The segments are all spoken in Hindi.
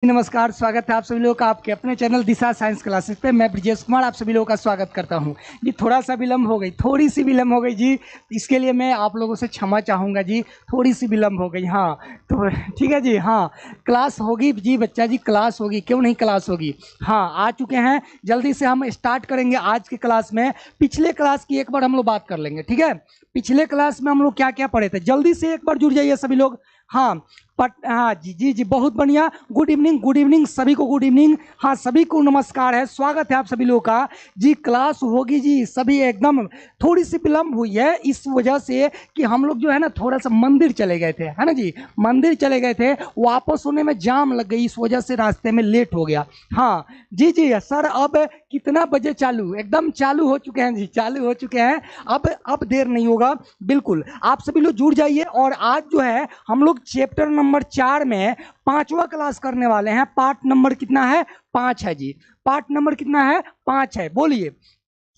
नमस्कार, स्वागत है आप सभी लोगों का आपके अपने चैनल दिशा साइंस क्लासेस पे। मैं ब्रजेश कुमार आप सभी लोगों का स्वागत करता हूं जी। थोड़ा सा विलम्ब हो गई, थोड़ी सी विलम्ब हो गई जी। इसके लिए मैं आप लोगों से क्षमा चाहूँगा जी, थोड़ी सी विलम्ब हो गई। हाँ तो ठीक है जी। हाँ, क्लास होगी जी बच्चा जी, क्लास होगी, क्यों नहीं क्लास होगी। हाँ, आ चुके हैं। जल्दी से हम स्टार्ट करेंगे आज की क्लास में। पिछले क्लास की एक बार हम लोग बात कर लेंगे, ठीक है। पिछले क्लास में हम लोग क्या क्या पढ़े थे, जल्दी से एक बार जुड़ जाइए सभी लोग। हाँ हाँ जी जी जी, बहुत बढ़िया। गुड इवनिंग सभी को, गुड इवनिंग। हाँ, सभी को नमस्कार है, स्वागत है आप सभी लोगों का जी। क्लास होगी जी, सभी एकदम। थोड़ी सी विलम्ब हुई है इस वजह से कि हम लोग जो है ना थोड़ा सा मंदिर चले गए थे, है ना जी। मंदिर चले गए थे, वापस होने में जाम लग गई, इस वजह से रास्ते में लेट हो गया। हाँ जी जी सर, अब कितना बजे चालू, एकदम चालू हो चुके हैं जी, चालू हो चुके हैं। अब देर नहीं होगा, बिल्कुल आप सभी लोग जुड़ जाइए। और आज जो है हम लोग चैप्टर नंबर 4 में 5वां क्लास करने वाले हैं। पार्ट नंबर कितना है? 5 है जी। पार्ट नंबर कितना है? 5 है, बोलिए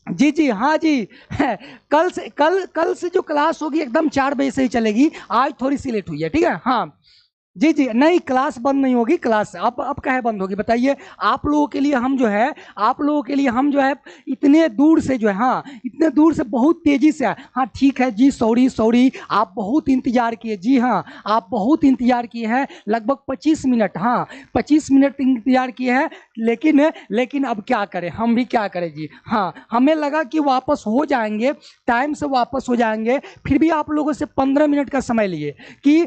जी जी। हाँ जी कल से जो क्लास होगी एकदम 4 बजे से ही चलेगी। आज थोड़ी सी लेट हुई है, ठीक है। हाँ जी जी, नहीं क्लास बंद नहीं होगी। क्लास अब काहे बंद होगी बताइए। आप लोगों के लिए हम जो है, आप लोगों के लिए हम जो है इतने दूर से जो है, हाँ इतने दूर से बहुत तेजी से आए। हाँ ठीक है जी, सॉरी आप बहुत इंतजार किए जी। हाँ, आप बहुत इंतजार किए हैं, लगभग 25 मिनट। हाँ 25 मिनट इंतजार किए हैं, लेकिन अब क्या करें, हम भी क्या करें जी। हाँ, हमें लगा कि वापस हो जाएंगे, टाइम से वापस हो जाएंगे, फिर भी आप लोगों से 15 मिनट का समय लिए कि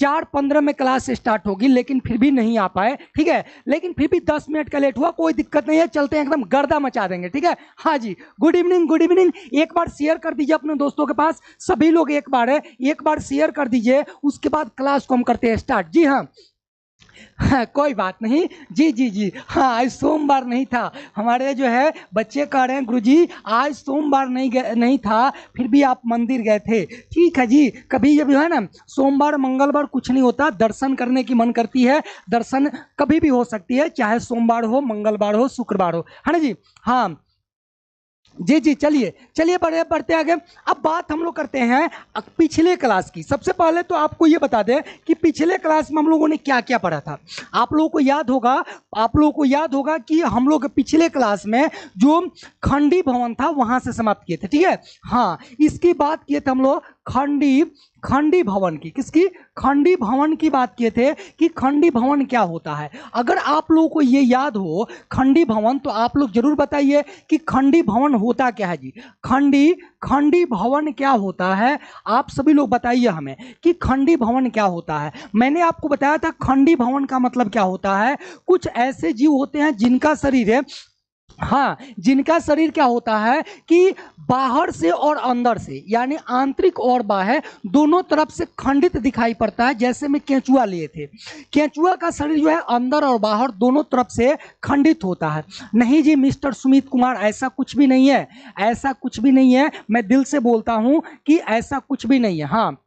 4:15 में क्लास स्टार्ट होगी, लेकिन फिर भी नहीं आ पाए, ठीक है। लेकिन फिर भी 10 मिनट का लेट हुआ, कोई दिक्कत नहीं है, चलते हैं, एकदम गर्दा मचा देंगे, ठीक है। हाँ जी, गुड इवनिंग। एक बार शेयर कर दीजिए अपने दोस्तों के पास, सभी लोग एक बार शेयर कर दीजिए, उसके बाद क्लास को हम करते हैं स्टार्ट जी। हाँ हाँ, कोई बात नहीं जी जी जी। हाँ, आज सोमवार नहीं था, हमारे जो है बच्चे कह रहे हैं गुरुजी आज सोमवार नहीं था, फिर भी आप मंदिर गए थे। ठीक है जी, कभी जब है ना सोमवार मंगलवार कुछ नहीं होता, दर्शन करने की मन करती है, दर्शन कभी भी हो सकती है, चाहे सोमवार हो, मंगलवार हो, शुक्रवार हो, है ना जी। हाँ जी जी, चलिए बढ़ते आगे। अब बात हम लोग करते हैं पिछले क्लास की। सबसे पहले तो आपको ये बता दें कि पिछले क्लास में हम लोगों ने क्या क्या पढ़ा था। आप लोगों को याद होगा कि हम लोग पिछले क्लास में जो खंडी भवन था वहां से समाप्त किए थे, ठीक है। हाँ, इसकी बात किए थे हम लोग खंडी भवन की। किसकी? खंडी भवन की बात किए थे कि खंडी भवन क्या होता है। अगर आप लोगों को ये याद हो खंडी भवन, तो आप लोग जरूर बताइए कि खंडी भवन होता क्या है जी। खंडी भवन क्या होता है, आप सभी लोग बताइए हमें कि खंडी भवन क्या होता है। मैंने आपको बताया था खंडी भवन का मतलब क्या होता है। कुछ ऐसे जीव होते हैं जिनका शरीर है, हाँ जिनका शरीर क्या होता है कि बाहर से और अंदर से, यानी आंतरिक और बाह्य दोनों तरफ से खंडित दिखाई पड़ता है। जैसे में केंचुआ लिए थे, केंचुआ का शरीर जो है अंदर और बाहर दोनों तरफ से खंडित होता है। नहीं जी मिस्टर सुमित कुमार, ऐसा कुछ भी नहीं है, ऐसा कुछ भी नहीं है। मैं दिल से बोलता हूं कि ऐसा कुछ भी नहीं है। हाँ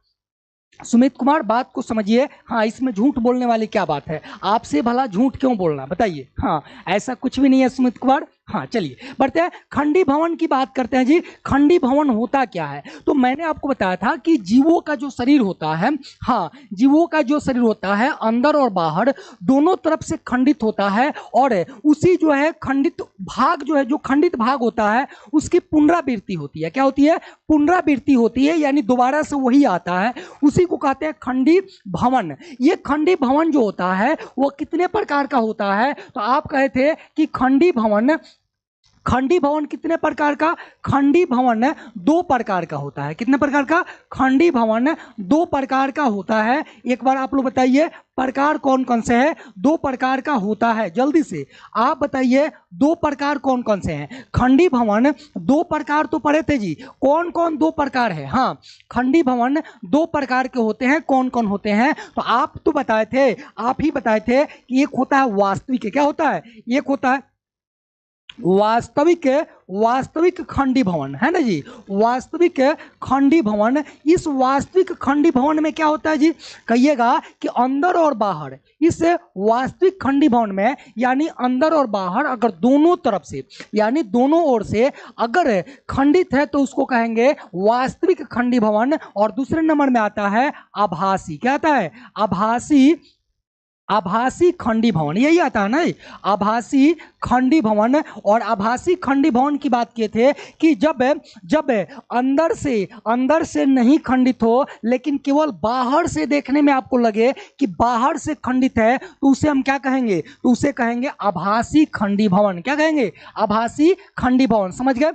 सुमित कुमार, बात को समझिए। हाँ, इसमें झूठ बोलने वाली क्या बात है, आपसे भला झूठ क्यों बोलना, बताइए। हाँ, ऐसा कुछ भी नहीं है सुमित कुमार। हाँ चलिए बढ़ते हैं, खंडी भवन की बात करते हैं जी। खंडी भवन होता क्या है, तो मैंने आपको बताया था कि जीवों का जो शरीर होता है, हाँ जीवों का जो शरीर होता है अंदर और बाहर दोनों तरफ से खंडित होता है। और उसी जो है खंडित भाग जो है, जो खंडित भाग होता है उसकी पुनरावृत्ति होती है। क्या होती है? पुनरावृत्ति होती है, यानी दोबारा से वही आता है, उसी को कहते हैं खंडी भवन। ये खंडी भवन जो होता है वो कितने प्रकार का होता है, तो आप कहे थे कि खंडी भवन कितने प्रकार का? खंडी भवन 2 प्रकार का होता है। कितने प्रकार का? खंडी भवन 2 प्रकार का होता है। एक बार आप लोग बताइए प्रकार कौन कौन से हैं? 2 प्रकार का होता है, जल्दी से आप बताइए 2 प्रकार कौन कौन से हैं। खंडी भवन 2 प्रकार तो पढ़े थे जी, कौन कौन 2 प्रकार है? हाँ, खंडी भवन 2 प्रकार के होते हैं, कौन कौन होते हैं? तो आप तो बताए थे, आप ही बताए थे कि एक होता है वास्तविक। क्या होता है? एक होता है वास्तविक खंडी भवन, है ना जी। वास्तविक खंडी भवन, इस वास्तविक खंडी भवन में क्या होता है जी, कहिएगा कि अंदर और बाहर, इस वास्तविक खंडी भवन में यानी अंदर और बाहर अगर दोनों तरफ से यानी दोनों ओर से अगर खंडित है तो उसको कहेंगे वास्तविक खंडी भवन। और दूसरे नंबर में आता है आभासी। क्या आता है? आभासी आभासी खंडी भवन, यही आता है ना, आभासी खंडी भवन। और आभासी खंडी भवन की बात किए थे कि जब जब अंदर से नहीं खंडित हो, लेकिन केवल बाहर से देखने में आपको लगे कि बाहर से खंडित है, तो उसे हम क्या कहेंगे, तो उसे कहेंगे आभासी खंडी भवन। क्या कहेंगे, आभासी खंडी भवन। समझ गए?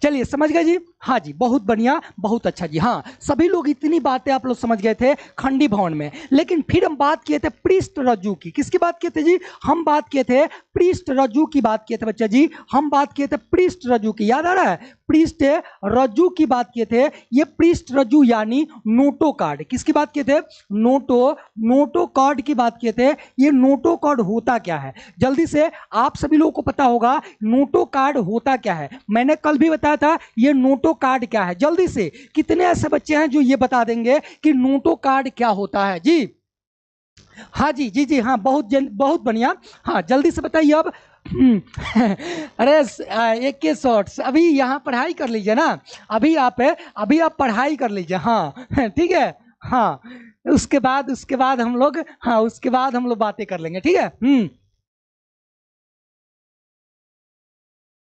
चलिए समझ गए जी। हाँ जी, बहुत बढ़िया, बहुत अच्छा जी। हाँ, सभी लोग इतनी बातें आप लोग समझ गए थे खंडी भवन में। लेकिन फिर हम बात किए थे पृष्ठ रज्जु की। किसकी बात किए थे जी? हम बात किए थे पृष्ठ रज्जु की बात किए थे बच्चा जी। हम बात किए थे पृष्ठ रज्जु की, याद आ रहा है? पृष्ठ रज्जु की बात किए थे। ये पृष्ठ रज्जु यानी नोटो कार्ड। किसकी बात किए थे? नोटो कार्ड की बात किए थे। ये नोटो कार्ड होता क्या है? जल्दी से आप सभी लोगों को पता होगा नोटो कार्ड होता क्या है। मैंने कल भी बताया था ये नोटो कार्ड क्या है। जल्दी से कितने ऐसे बच्चे हैं जो ये बता देंगे कि नोटो कार्ड क्या होता है जी? हाँ जी, जी जी, हाँ, बहुत बढ़िया। हाँ, जल्दी से बताइए अब। अरे एक के शॉर्ट्स, अभी यहाँ पढ़ाई कर लीजिए ना, अभी आप पढ़ाई कर लीजिए। हाँ ठीक है। हाँ, उसके बाद हम लोग, हाँ, उसके बाद हम लोग बातें कर लेंगे, ठीक है।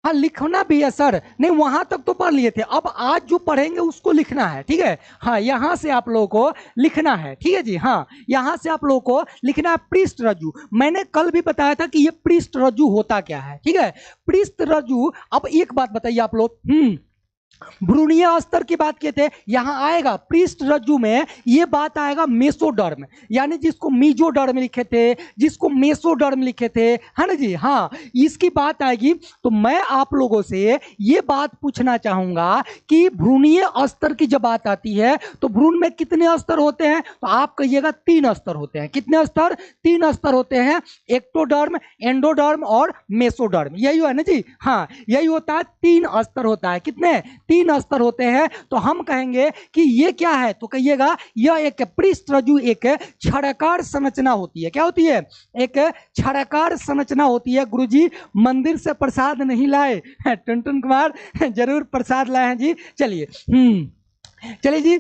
हाँ, लिखना भी है सर, नहीं वहां तक तो पढ़ लिए थे, अब आज जो पढ़ेंगे उसको लिखना है, ठीक है। हाँ, यहाँ से आप लोगों को लिखना है, ठीक है जी। हाँ, यहाँ से आप लोगों को लिखना है पृष्ठ रज्जु। मैंने कल भी बताया था कि ये पृष्ठ रज्जु होता क्या है, ठीक है। पृष्ठ रज्जु, अब एक बात बताइए आप लोग, भ्रूणीय अस्तर की बात किए थे, यहां आएगा पृष्ठ रज्जु में, ये बात आएगा मेसोडर्म, यानी जिसको मीजोडर्म लिखे थे, जिसको मेसोडर्म लिखे थे, है ना जी। हाँ, इसकी बात आएगी। तो मैं आप लोगों से ये बात पूछना चाहूंगा कि भ्रूणीय अस्तर की जब बात आती है तो भ्रूण में कितने अस्तर होते हैं? तो आप कहिएगा 3 अस्तर होते हैं। कितने अस्तर? 3 अस्तर होते हैं, एक्टोडर्म, एंडोडर्म और मेसोडर्म। यही है ना जी। हाँ, यही होता है, 3 अस्तर होता है। कितने? 3 अस्तर होते हैं। तो हम कहेंगे कि ये क्या है, तो कहिएगा यह एक पृष्ठ रज्जु एक छड़ाकार संरचना होती है। क्या होती है? एक छड़ाकार संरचना होती है। गुरुजी मंदिर से प्रसाद नहीं लाए, टुनटुन कुमार जरूर प्रसाद लाए हैं जी। चलिए चलिए जी,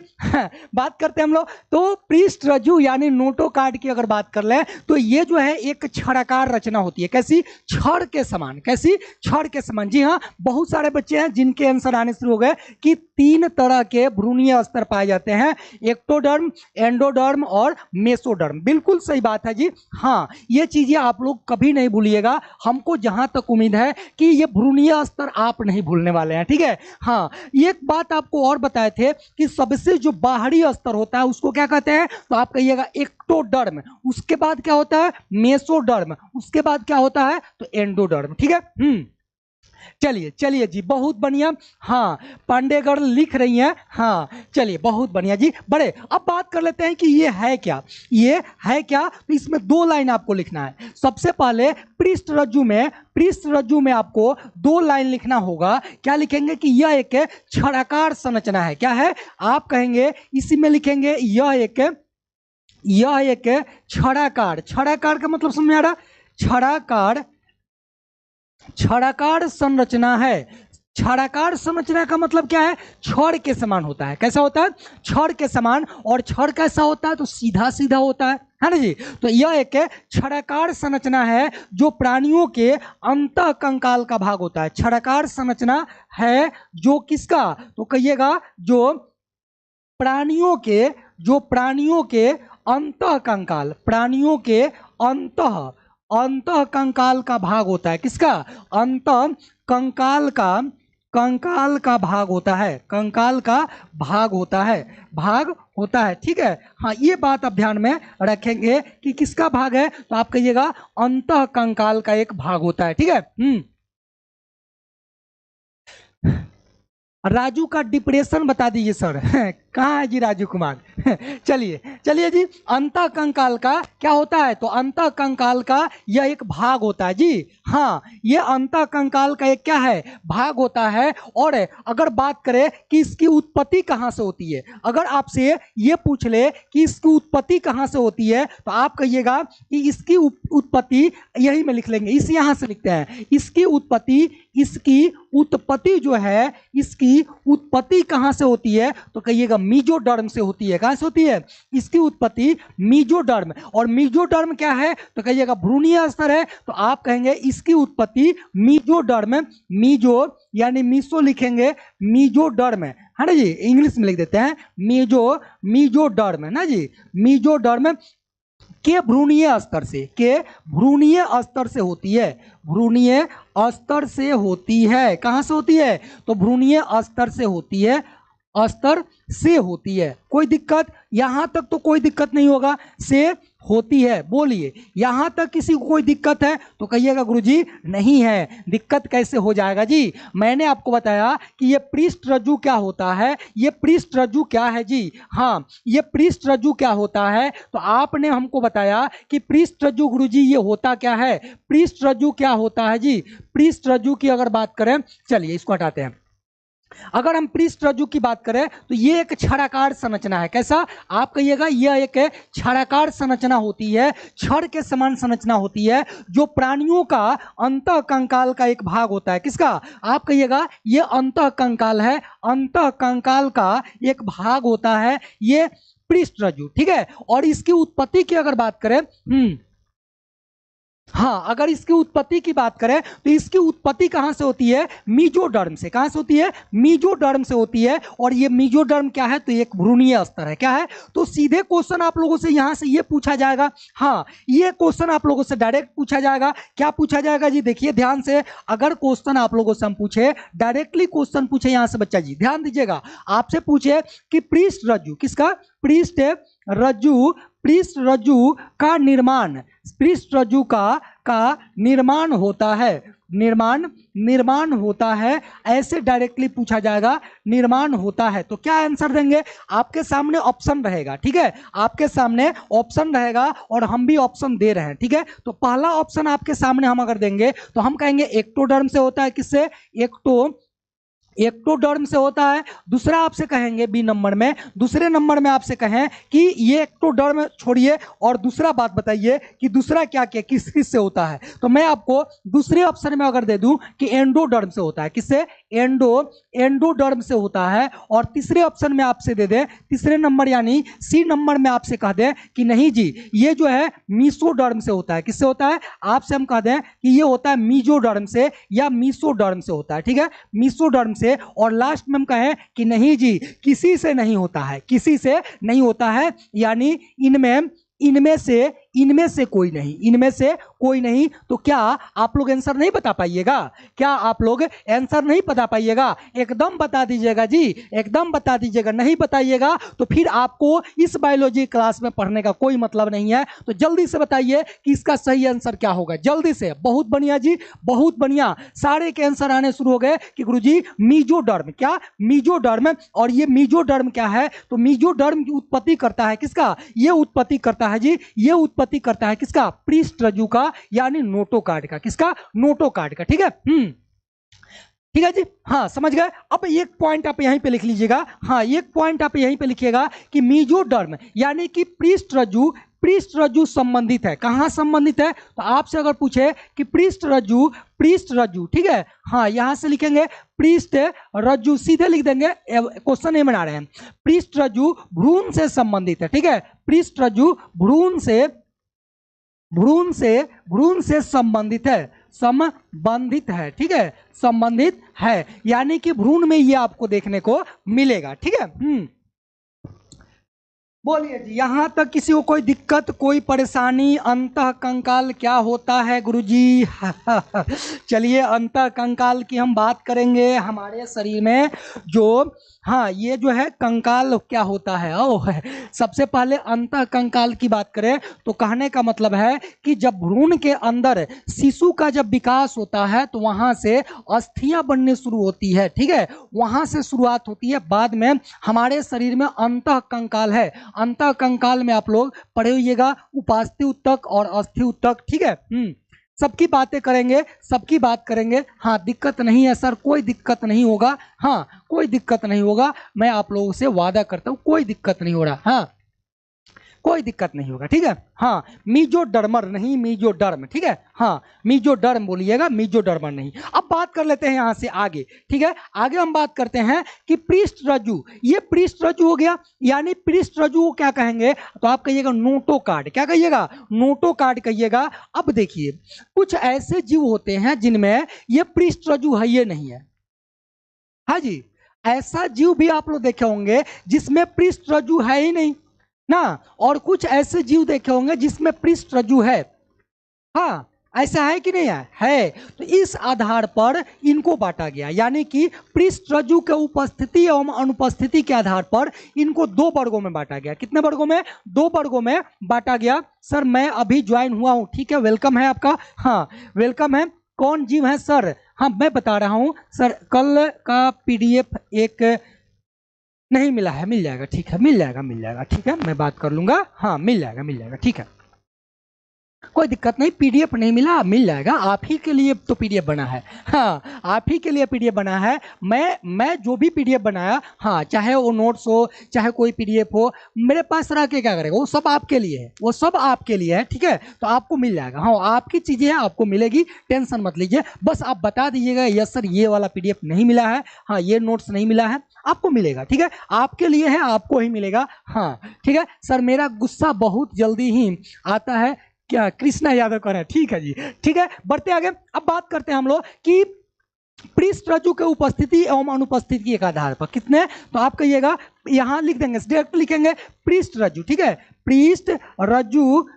बात करते हैं हम लोग। तो पृष्ठ रज्जु यानी नोटो कार्ड की अगर बात कर लें तो ये जो है एक छड़ाकार रचना होती है। कैसी? छड़ के समान। कैसी? छड़ के समान। जी हाँ, बहुत सारे बच्चे हैं जिनके आंसर आने शुरू हो गए कि 3 तरह के भ्रूणीय अस्तर पाए जाते हैं, एक्टोडर्म, एंडोडर्म और मेसोडर्म। बिल्कुल सही बात है जी। हाँ, ये चीजें आप लोग कभी नहीं भूलिएगा। हमको जहां तक उम्मीद है कि ये भ्रूणीय अस्तर आप नहीं भूलने वाले हैं, ठीक है। हाँ, एक बात आपको और बताए थे कि सबसे जो बाहरी अस्तर होता है उसको क्या कहते हैं? तो आप कहिएगा एक्टोडर्म। उसके बाद क्या होता है? मेसोडर्म। उसके बाद क्या होता है? तो एंडोडर्म, ठीक है। चलिए जी, बहुत बढ़िया। हाँ, पांडेगढ़ लिख रही हैं। हाँ, चलिए, बहुत बढ़िया जी। बड़े, अब बात कर लेते हैं कि ये है क्या। ये है क्या? तो इसमें 2 लाइन आपको लिखना है। सबसे पहले पृष्ठ रज्जु में आपको 2 लाइन लिखना होगा। क्या लिखेंगे? कि यह एक छड़ाकार संरचना है। क्या है? आप कहेंगे, इसी में लिखेंगे यह एक छड़ाकार। छड़ाकार का मतलब समझ में आ रहा? छड़ाकार संरचना है। छड़ाकार संरचना का मतलब क्या है? छड़ के समान होता है। कैसा होता है? छड़ के समान। और छड़ कैसा होता है? तो सीधा सीधा होता है ना जी। तो यह एक छड़ाकार संरचना है जो प्राणियों के अंतःकंकाल का भाग होता है। छड़ाकार संरचना है जो किसका? तो कहिएगा जो प्राणियों के अंतःकंकाल, प्राणियों के अंतःकंकाल का भाग होता है। किसका? अंतःकंकाल का भाग होता है। कंकाल का भाग होता है, ठीक है। हाँ, ये बात आप ध्यान में रखेंगे कि किसका भाग है, तो आप कहिएगा अंतःकंकाल का एक भाग होता है, ठीक है। राजू का डिप्रेशन बता दीजिए सर। कहाँ है जी राजू कुमार? चलिए जी, अंतःकंकाल का क्या होता है? तो अंतःकंकाल का यह एक भाग होता है जी। हाँ, ये अंतःकंकाल का एक क्या है? भाग होता है। और अगर बात करें कि इसकी उत्पत्ति कहाँ से होती है, अगर आपसे ये पूछ ले कि इसकी उत्पत्ति कहाँ से होती है, तो आप कहिएगा कि इसकी उत्पत्ति, यही में लिख लेंगे, इस यहाँ से लिखते हैं, इसकी उत्पत्ति जो है, इसकी उत्पत्ति कहाँ से होती है, तो कहिएगा मीजोडर्म से होती है। कहां से होती है? इसकी उत्पत्ति मीजोडर्म। और मीजोडर्म क्या है? तो कहिएगा भ्रूणीय स्तर है, तो आप कहेंगे इसकी उत्पत्ति मीजोडर्म। मीजो यानी मीसो लिखेंगे, मीजोडर्म है ना जी, इंग्लिश में लिख देते हैं मीजोडर्म है ना जी, मीजोडर्म के भ्रूणीय स्तर से, के भ्रूणीय स्तर से होती है, भ्रूणीय स्तर से होती है। कहां से होती है? तो भ्रूणीय स्तर से होती है, स्तर से होती है। कोई दिक्कत? यहां तक तो कोई दिक्कत नहीं होगा, से होती है। बोलिए यहां तक किसी को कोई दिक्कत है तो कहिएगा गुरुजी नहीं है। दिक्कत कैसे हो जाएगा जी? मैंने आपको बताया कि ये पृष्ठ रज्जु क्या होता है, ये पृष्ठ रज्जु क्या है जी? हाँ, ये पृष्ठ रज्जु क्या होता है? तो आपने हमको बताया कि पृष्ठ रज्जु गुरुजी ये होता क्या है? पृष्ठ रज्जु क्या होता है जी? पृष्ठ रज्जु की अगर बात करें, चलिए इसको हटाते हैं। अगर हम पृष्ठ रज्जु की बात करें तो ये एक छड़ाकार संरचना है। कैसा? आप कहिएगा यह एक छड़ाकार संरचना होती है, छड़ के समान संरचना होती है, जो प्राणियों का अंतःकंकाल का एक भाग होता है। किसका? आप कहिएगा ये अंतःकंकाल है, अंतःकंकाल का एक भाग होता है ये पृष्ठ रज्जु, ठीक है। और इसकी उत्पत्ति की अगर बात करें, हाँ, अगर इसकी उत्पत्ति की बात करें तो इसकी उत्पत्ति कहां से होती है? मीजोडर्म से। कहां से होती है? मीजोडर्म से होती है। और ये मीजोडर्म क्या है? तो एक भ्रूणीय स्तर है। क्या है? तो सीधे क्वेश्चन आप लोगों से यहां से ये पूछा जाएगा, हाँ, ये क्वेश्चन आप लोगों से डायरेक्ट पूछा जाएगा। क्या पूछा जाएगा जी? देखिए ध्यान से, अगर क्वेश्चन आप लोगों से हम पूछे, डायरेक्टली क्वेश्चन पूछे यहां से, बच्चा जी ध्यान दीजिएगा, आपसे पूछे कि पृष्ठ रज्जु, किसका? पृष्ठ रज्जु, पृष्ठ रज्जु का निर्माण, पृष्ठ रज्जु का निर्माण होता है, निर्माण होता है, ऐसे डायरेक्टली पूछा जाएगा, निर्माण होता है। तो क्या आंसर देंगे? आपके सामने ऑप्शन रहेगा, ठीक है, आपके सामने ऑप्शन रहेगा और हम भी ऑप्शन दे रहे हैं, ठीक है। तो पहला ऑप्शन आपके सामने हम अगर देंगे तो हम कहेंगे एक्टोडर्म से होता है। किससे? एक्टोडर्म से होता है। दूसरा आपसे कहेंगे बी नंबर में, दूसरे नंबर में आपसे कहें कि ये एक्टोडर्म छोड़िए और दूसरा बात बताइए कि दूसरा क्या क्या किस से होता है। तो मैं आपको दूसरे ऑप्शन में अगर दे दूं कि एंडोडर्म से होता है। किससे? एंडोडर्म से होता है। और तीसरे ऑप्शन में आपसे दे दें, तीसरे नंबर यानी सी नंबर में आपसे कह दें कि नहीं जी ये जो है मीसोडर्म से होता है। किससे होता है? आपसे हम कह दें कि ये होता है मीजोडर्म से या मीसोडर्म से होता है, ठीक है, मीसोडर्म से। और लास्ट में हम कहें कि नहीं जी किसी से नहीं होता है, किसी से नहीं होता है, यानी इनमें से कोई नहीं, इनमें से कोई नहीं। तो क्या आप लोग आंसर नहीं बता पाइएगा? क्या आप लोग आंसर नहीं बता पाइएगा? एकदम बता दीजिएगा जी, एकदम बता दीजिएगा। नहीं बताइएगा तो फिर आपको इस बायोलॉजी क्लास में पढ़ने का कोई मतलब नहीं है। तो जल्दी से बताइए कि इसका सही आंसर क्या होगा, जल्दी से। बहुत बढ़िया जी, बहुत बढ़िया, सारे के आंसर आने शुरू हो गए कि गुरुजी मीजोडर्म। क्या? मीजोडर्म। और ये मीजोडर्म क्या है? तो मीजोडर्म की उत्पत्ति करता है किसका? ये उत्पत्ति करता है जी, ये उत्पत्ति करता है किसका? पृष्ठ रज्जु का, यानी नोटोकार्ड का। किसका? नोटोकार्ड का, ठीक है। ठीक है जी, हाँ समझ गए। अब एक पॉइंट आप यहीं पे लिख लीजिएगा, हाँ एक पॉइंट आप यहीं पे लिखिएगा कि मीजोडर्म यानी कि पृष्ठ रज्जु संबंधित है। कहां संबंधित है? तो आपसे अगर पूछे कि पृष्ठ रज्जु, ठीक है, हाँ यहां से लिखेंगे पृष्ठ रज्जु, सीधे लिख देंगे, क्वेश्चन नहीं बना रहे हैं। पृष्ठ रज्जु भ्रूण से संबंधित है, ठीक है, पृष्ठ रज्जु भ्रूण से संबंधित है, ठीक है, संबंधित है, यानी कि भ्रूण में ये आपको देखने को मिलेगा, ठीक है। बोलिए जी, यहां तक किसी को कोई दिक्कत, कोई परेशानी? अंतःकंकाल क्या होता है गुरुजी? चलिए अंतःकंकाल की हम बात करेंगे। हमारे शरीर में जो, हाँ ये जो है कंकाल क्या होता है, सबसे पहले अंतःकंकाल की बात करें तो कहने का मतलब है कि जब भ्रूण के अंदर शिशु का जब विकास होता है तो वहां से अस्थियां बनने शुरू होती है, ठीक है, वहां से शुरुआत होती है। बाद में हमारे शरीर में अंतःकंकाल है, अंतःकंकाल में आप लोग पढ़े होइएगा उपास्थि ऊतक और अस्थि ऊतक, ठीक है। सबकी बातें करेंगे, सबकी बात करेंगे। हाँ दिक्कत नहीं है सर, कोई दिक्कत नहीं होगा, हाँ कोई दिक्कत नहीं होगा, मैं आप लोगों से वादा करता हूं कोई दिक्कत नहीं हो रहा। हाँ कोई दिक्कत नहीं होगा, ठीक है। हाँ, मीजोडर्मर नहीं, मीजोडर्म, ठीक है। हाँ, मीजोडर्म बोलिएगा, मीजोडर्मर नहीं। अब बात कर लेते हैं यहां से आगे, ठीक है। आगे हम बात करते हैं कि पृष्ठरज्जु, ये पृष्ठरज्जु हो गया, यानी पृष्ठरज्जु को क्या कहेंगे, तो आप कहिएगा नोटोकार्ड। क्या कहिएगा, नोटोकार्ड कहिएगा। अब देखिए, कुछ ऐसे जीव होते हैं जिनमें ये पृष्ठरज्जु है, ये नहीं है। हाँ जी, ऐसा जीव भी आप लोग देखे होंगे जिसमें पृष्ठरज्जु है ही नहीं ना, और कुछ ऐसे जीव देखे होंगे जिसमें पृष्ठरज्जु है। हाँ, ऐसा है कि नहीं है। तो इस आधार पर इनको बांटा गया, यानी कि पृष्ठरज्जु के उपस्थिति एवं अनुपस्थिति के आधार पर इनको दो वर्गों में बांटा गया। कितने वर्गों में, दो वर्गों में बांटा गया। सर मैं अभी ज्वाइन हुआ हूं, ठीक है, वेलकम है आपका। हाँ, वेलकम है। कौन जीव है सर, हाँ मैं बता रहा हूं सर, कल का पीडीएफ एक नहीं मिला है, मिल जाएगा, ठीक है, मिल जाएगा, ठीक है, मैं बात कर लूंगा। हाँ, मिल जाएगा, ठीक है, कोई दिक्कत नहीं। पीडीएफ नहीं मिला, मिल जाएगा, आप ही के लिए तो पीडीएफ बना है। हाँ, आप ही के लिए पीडीएफ बना है। मैं जो भी पीडीएफ बनाया, हाँ, चाहे वो नोट्स हो, चाहे कोई पीडीएफ हो, मेरे पास रह के क्या करेगा, वो सब आपके लिए है, वो सब आपके लिए है, ठीक है। तो आपको मिल जाएगा। हाँ, आपकी चीजें हैं, आपको मिलेगी, टेंशन मत लीजिए। बस आप बता दीजिएगा यस सर ये वाला पीडीएफ नहीं मिला है, हाँ ये नोट्स नहीं मिला है, आपको मिलेगा, ठीक है, आपके लिए है, आपको ही मिलेगा। हाँ ठीक है सर, मेरा गुस्सा बहुत जल्दी ही आता है, क्या कृष्णा यादव कर रहे हैं, ठीक है जी, ठीक है, बढ़ते आगे। अब बात करते हैं हम लोग कि पृष्ठरज्जु के उपस्थिति एवं अनुपस्थिति के आधार पर कितने, तो आप कहिएगा, यहां लिख देंगे, डायरेक्ट लिखेंगे पृष्ठरज्जु, ठीक है, पृष्ठरज्जु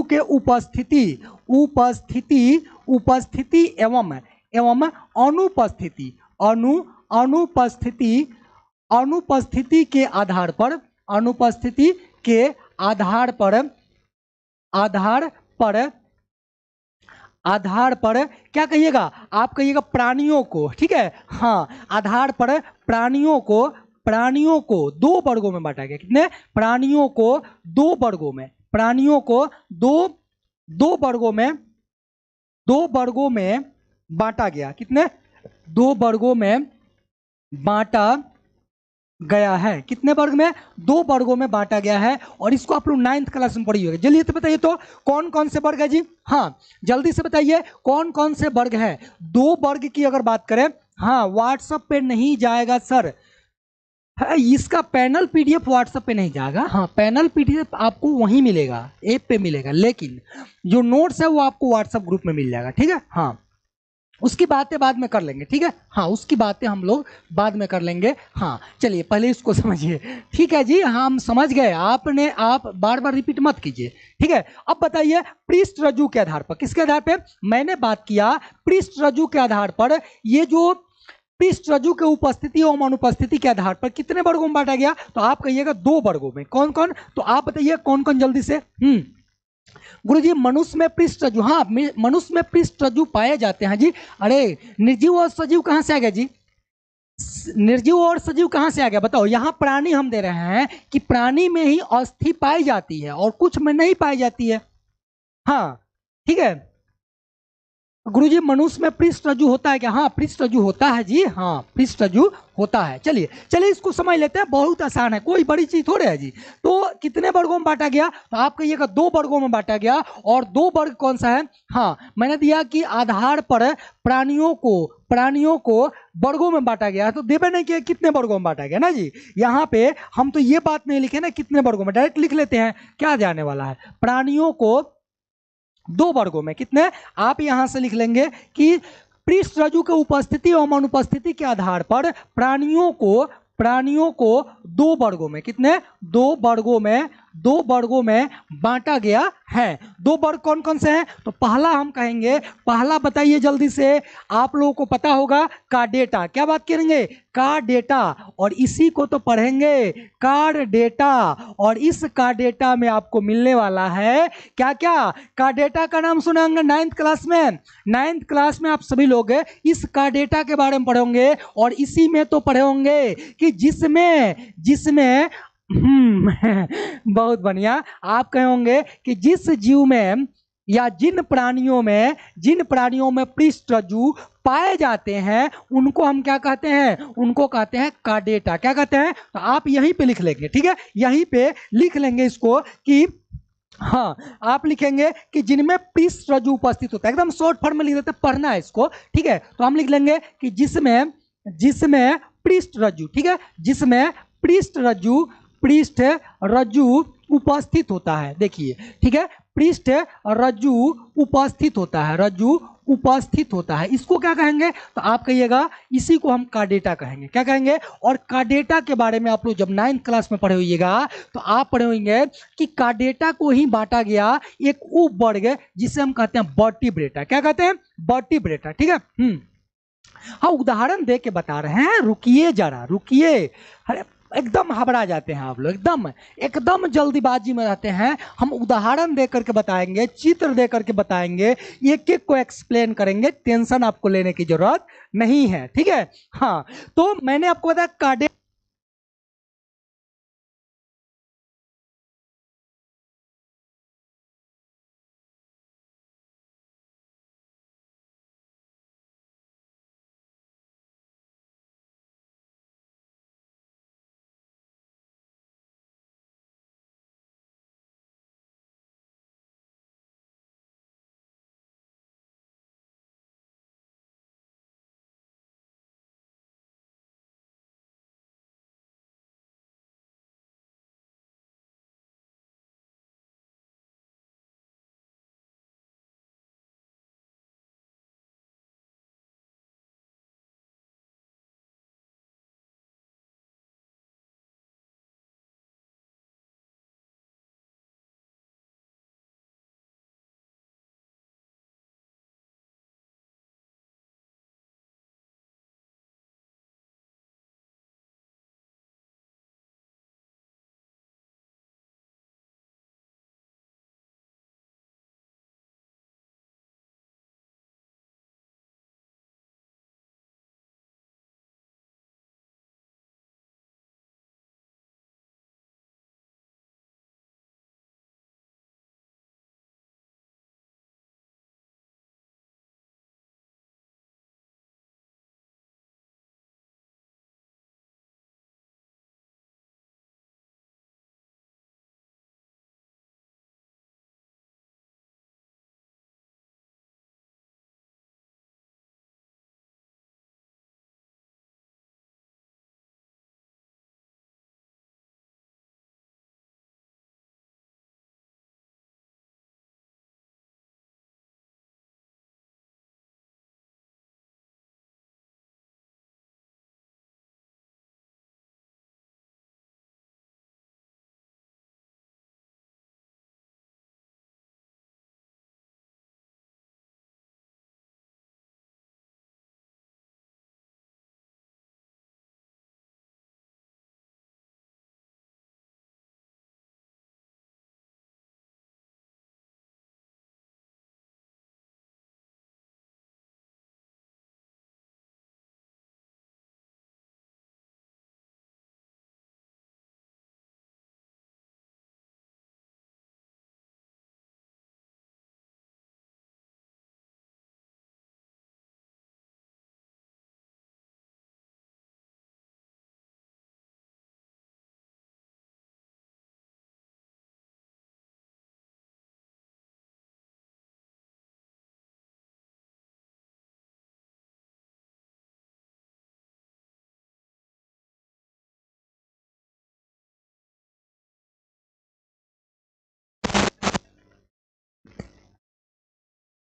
के उपस्थिति एवं अनुपस्थिति के आधार पर क्या कहिएगा, आप कहिएगा प्राणियों को, ठीक है। हाँ, आधार पर प्राणियों को दो वर्गों में बांटा गया। कितने, प्राणियों को दो वर्गों में बांटा गया। कितने, दो वर्गों में बांटा गया है। कितने वर्ग में, दो वर्गों में बांटा गया है। और इसको आप लोग 9th क्लास में पढ़ी होगी। जल्दी से बताइए तो कौन कौन से वर्ग है जी, हाँ जल्दी से बताइए कौन कौन से वर्ग है। दो वर्ग की अगर बात करें, हाँ व्हाट्सएप पे नहीं जाएगा सर, इसका पैनल पीडीएफ व्हाट्सएप पे नहीं जाएगा। हाँ, पैनल पीडीएफ आपको वहीं मिलेगा, ऐप पे मिलेगा, लेकिन जो नोट्स है वो आपको व्हाट्सएप ग्रुप में मिल जाएगा, ठीक है। हाँ, उसकी बातें बाद में कर लेंगे, ठीक है। हाँ, उसकी बातें हम लोग बाद में कर लेंगे। हाँ, चलिए पहले इसको समझिए, ठीक है जी, हम समझ गए। आप बार बार रिपीट मत कीजिए, ठीक है। अब बताइए पृष्ठरज्जु के आधार पर, किसके आधार पर मैंने बात किया, पृष्ठरज्जु के आधार पर, ये जो पृष्ठरज्जु के उपस्थिति एवं अनुपस्थिति के आधार पर कितने वर्गों में बांटा गया, तो आप कहिएगा दो वर्गों में। कौन कौन, तो आप बताइए कौन कौन जल्दी से। गुरुजी, मनुष्य में पृष्ठरज्जु, हाँ मनुष्य में पृष्ठरज्जु पाए जाते हैं जी। अरे निर्जीव और सजीव कहां से आ गया जी, निर्जीव और सजीव कहां से आ गया बताओ। यहां प्राणी हम दे रहे हैं कि प्राणी में ही अस्थि पाई जाती है और कुछ में नहीं पाई जाती है। हाँ ठीक है गुरुजी, मनुष्य में पृष्ठरज्जु होता है क्या, हाँ पृष्ठरज्जु होता है जी, हाँ पृष्ठरज्जु होता है। चलिए इसको समझ लेते हैं, बहुत आसान है, कोई बड़ी चीज थोड़े है जी। तो कितने वर्गों में बांटा गया, तो आप कहिएगा दो वर्गों में बांटा गया। और दो वर्ग कौन सा है, हाँ मैंने दिया कि आधार पर प्राणियों को वर्गों में बांटा गया, तो देवे नहीं कि कितने वर्गों में बांटा गया ना जी। यहाँ पे हम तो ये बात नहीं लिखे ना कितने वर्गों में, डायरेक्ट लिख लेते हैं, क्या जाने वाला है, प्राणियों को दो वर्गों में। कितने, आप यहां से लिख लेंगे कि पृष्ठरज्जु के उपस्थिति एवं अनुपस्थिति के आधार पर प्राणियों को दो वर्गों में, कितने, दो वर्गों में बांटा गया है। दो वर्ग कौन कौन से हैं, तो पहला हम कहेंगे, पहला बताइए जल्दी से, आप लोगों को पता होगा कार्डेटा। क्या बात करेंगे, कार्डेटा, और इसी को तो पढ़ेंगे कार्डेटा। और इस कार्डेटा में आपको मिलने वाला है क्या क्या, कार्डेटा का नाम सुने होंगे 9th क्लास में। 9th क्लास में आप सभी लोग इस कार्डेटा के बारे में पढ़े होंगे, और इसी में तो पढ़े होंगे कि जिसमें बहुत बढ़िया, आप कहे होंगे कि जिस जीव में या जिन प्राणियों में पृष्ठरज्जु पाए जाते हैं उनको हम क्या कहते हैं, उनको कहते हैं कार्डेटा। क्या कहते हैं, तो आप यहीं पे लिख लेंगे, ठीक है, यहीं पे लिख लेंगे इसको कि हाँ, आप लिखेंगे कि जिनमें पृष्ठ रज्जु उपस्थित होता है, एकदम शॉर्ट फॉर्म में लिख देते, पढ़ना है इसको, ठीक है। तो हम लिख लेंगे कि जिसमें जिसमें पृष्ठ रज्जु, ठीक है, जिसमें पृष्ठ रज्जु उपस्थित होता है। देखिए, ठीक है, पृष्ठ रज्जु उपस्थित होता है, रज्जु उपस्थित होता है, इसको क्या कहेंगे, तो आप कहिएगा इसी को हम कार्डेटा कहेंगे। क्या कहेंगे, और कार्डेटा के बारे में आप लोग जब 9th क्लास में पढ़े होइएगा तो आप पढ़े होंगे कि कार्डेटा को ही बांटा गया एक उप वर्ग जिसे हम कहते हैं वर्टिब्रेटा। क्या कहते हैं, वर्टिब्रेटा, ठीक है। हाँ, उदाहरण दे के बता रहे हैं, रुकिए जरा, रुकिए। अरे एकदम घबरा जाते हैं आप लोग, एकदम एकदम जल्दीबाजी में रहते हैं। हम उदाहरण दे करके बताएंगे, चित्र दे करके बताएंगे, एक एक को एक्सप्लेन करेंगे, टेंशन आपको लेने की जरूरत नहीं है, ठीक है। हाँ, तो मैंने आपको बताया कार्डे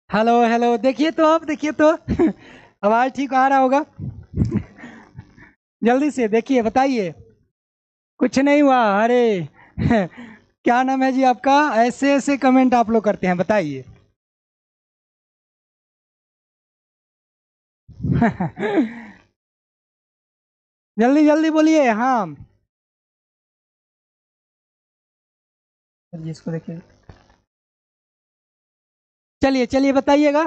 हेलो हेलो, देखिए तो, अब देखिए तो आवाज ठीक आ रहा होगा। जल्दी से देखिए, बताइए। कुछ नहीं हुआ, अरे क्या नाम है जी आपका, ऐसे ऐसे कमेंट आप लोग करते हैं, बताइए। जल्दी जल्दी बोलिए। हाँ, चलिए इसको देखिए, चलिए चलिए बताइएगा।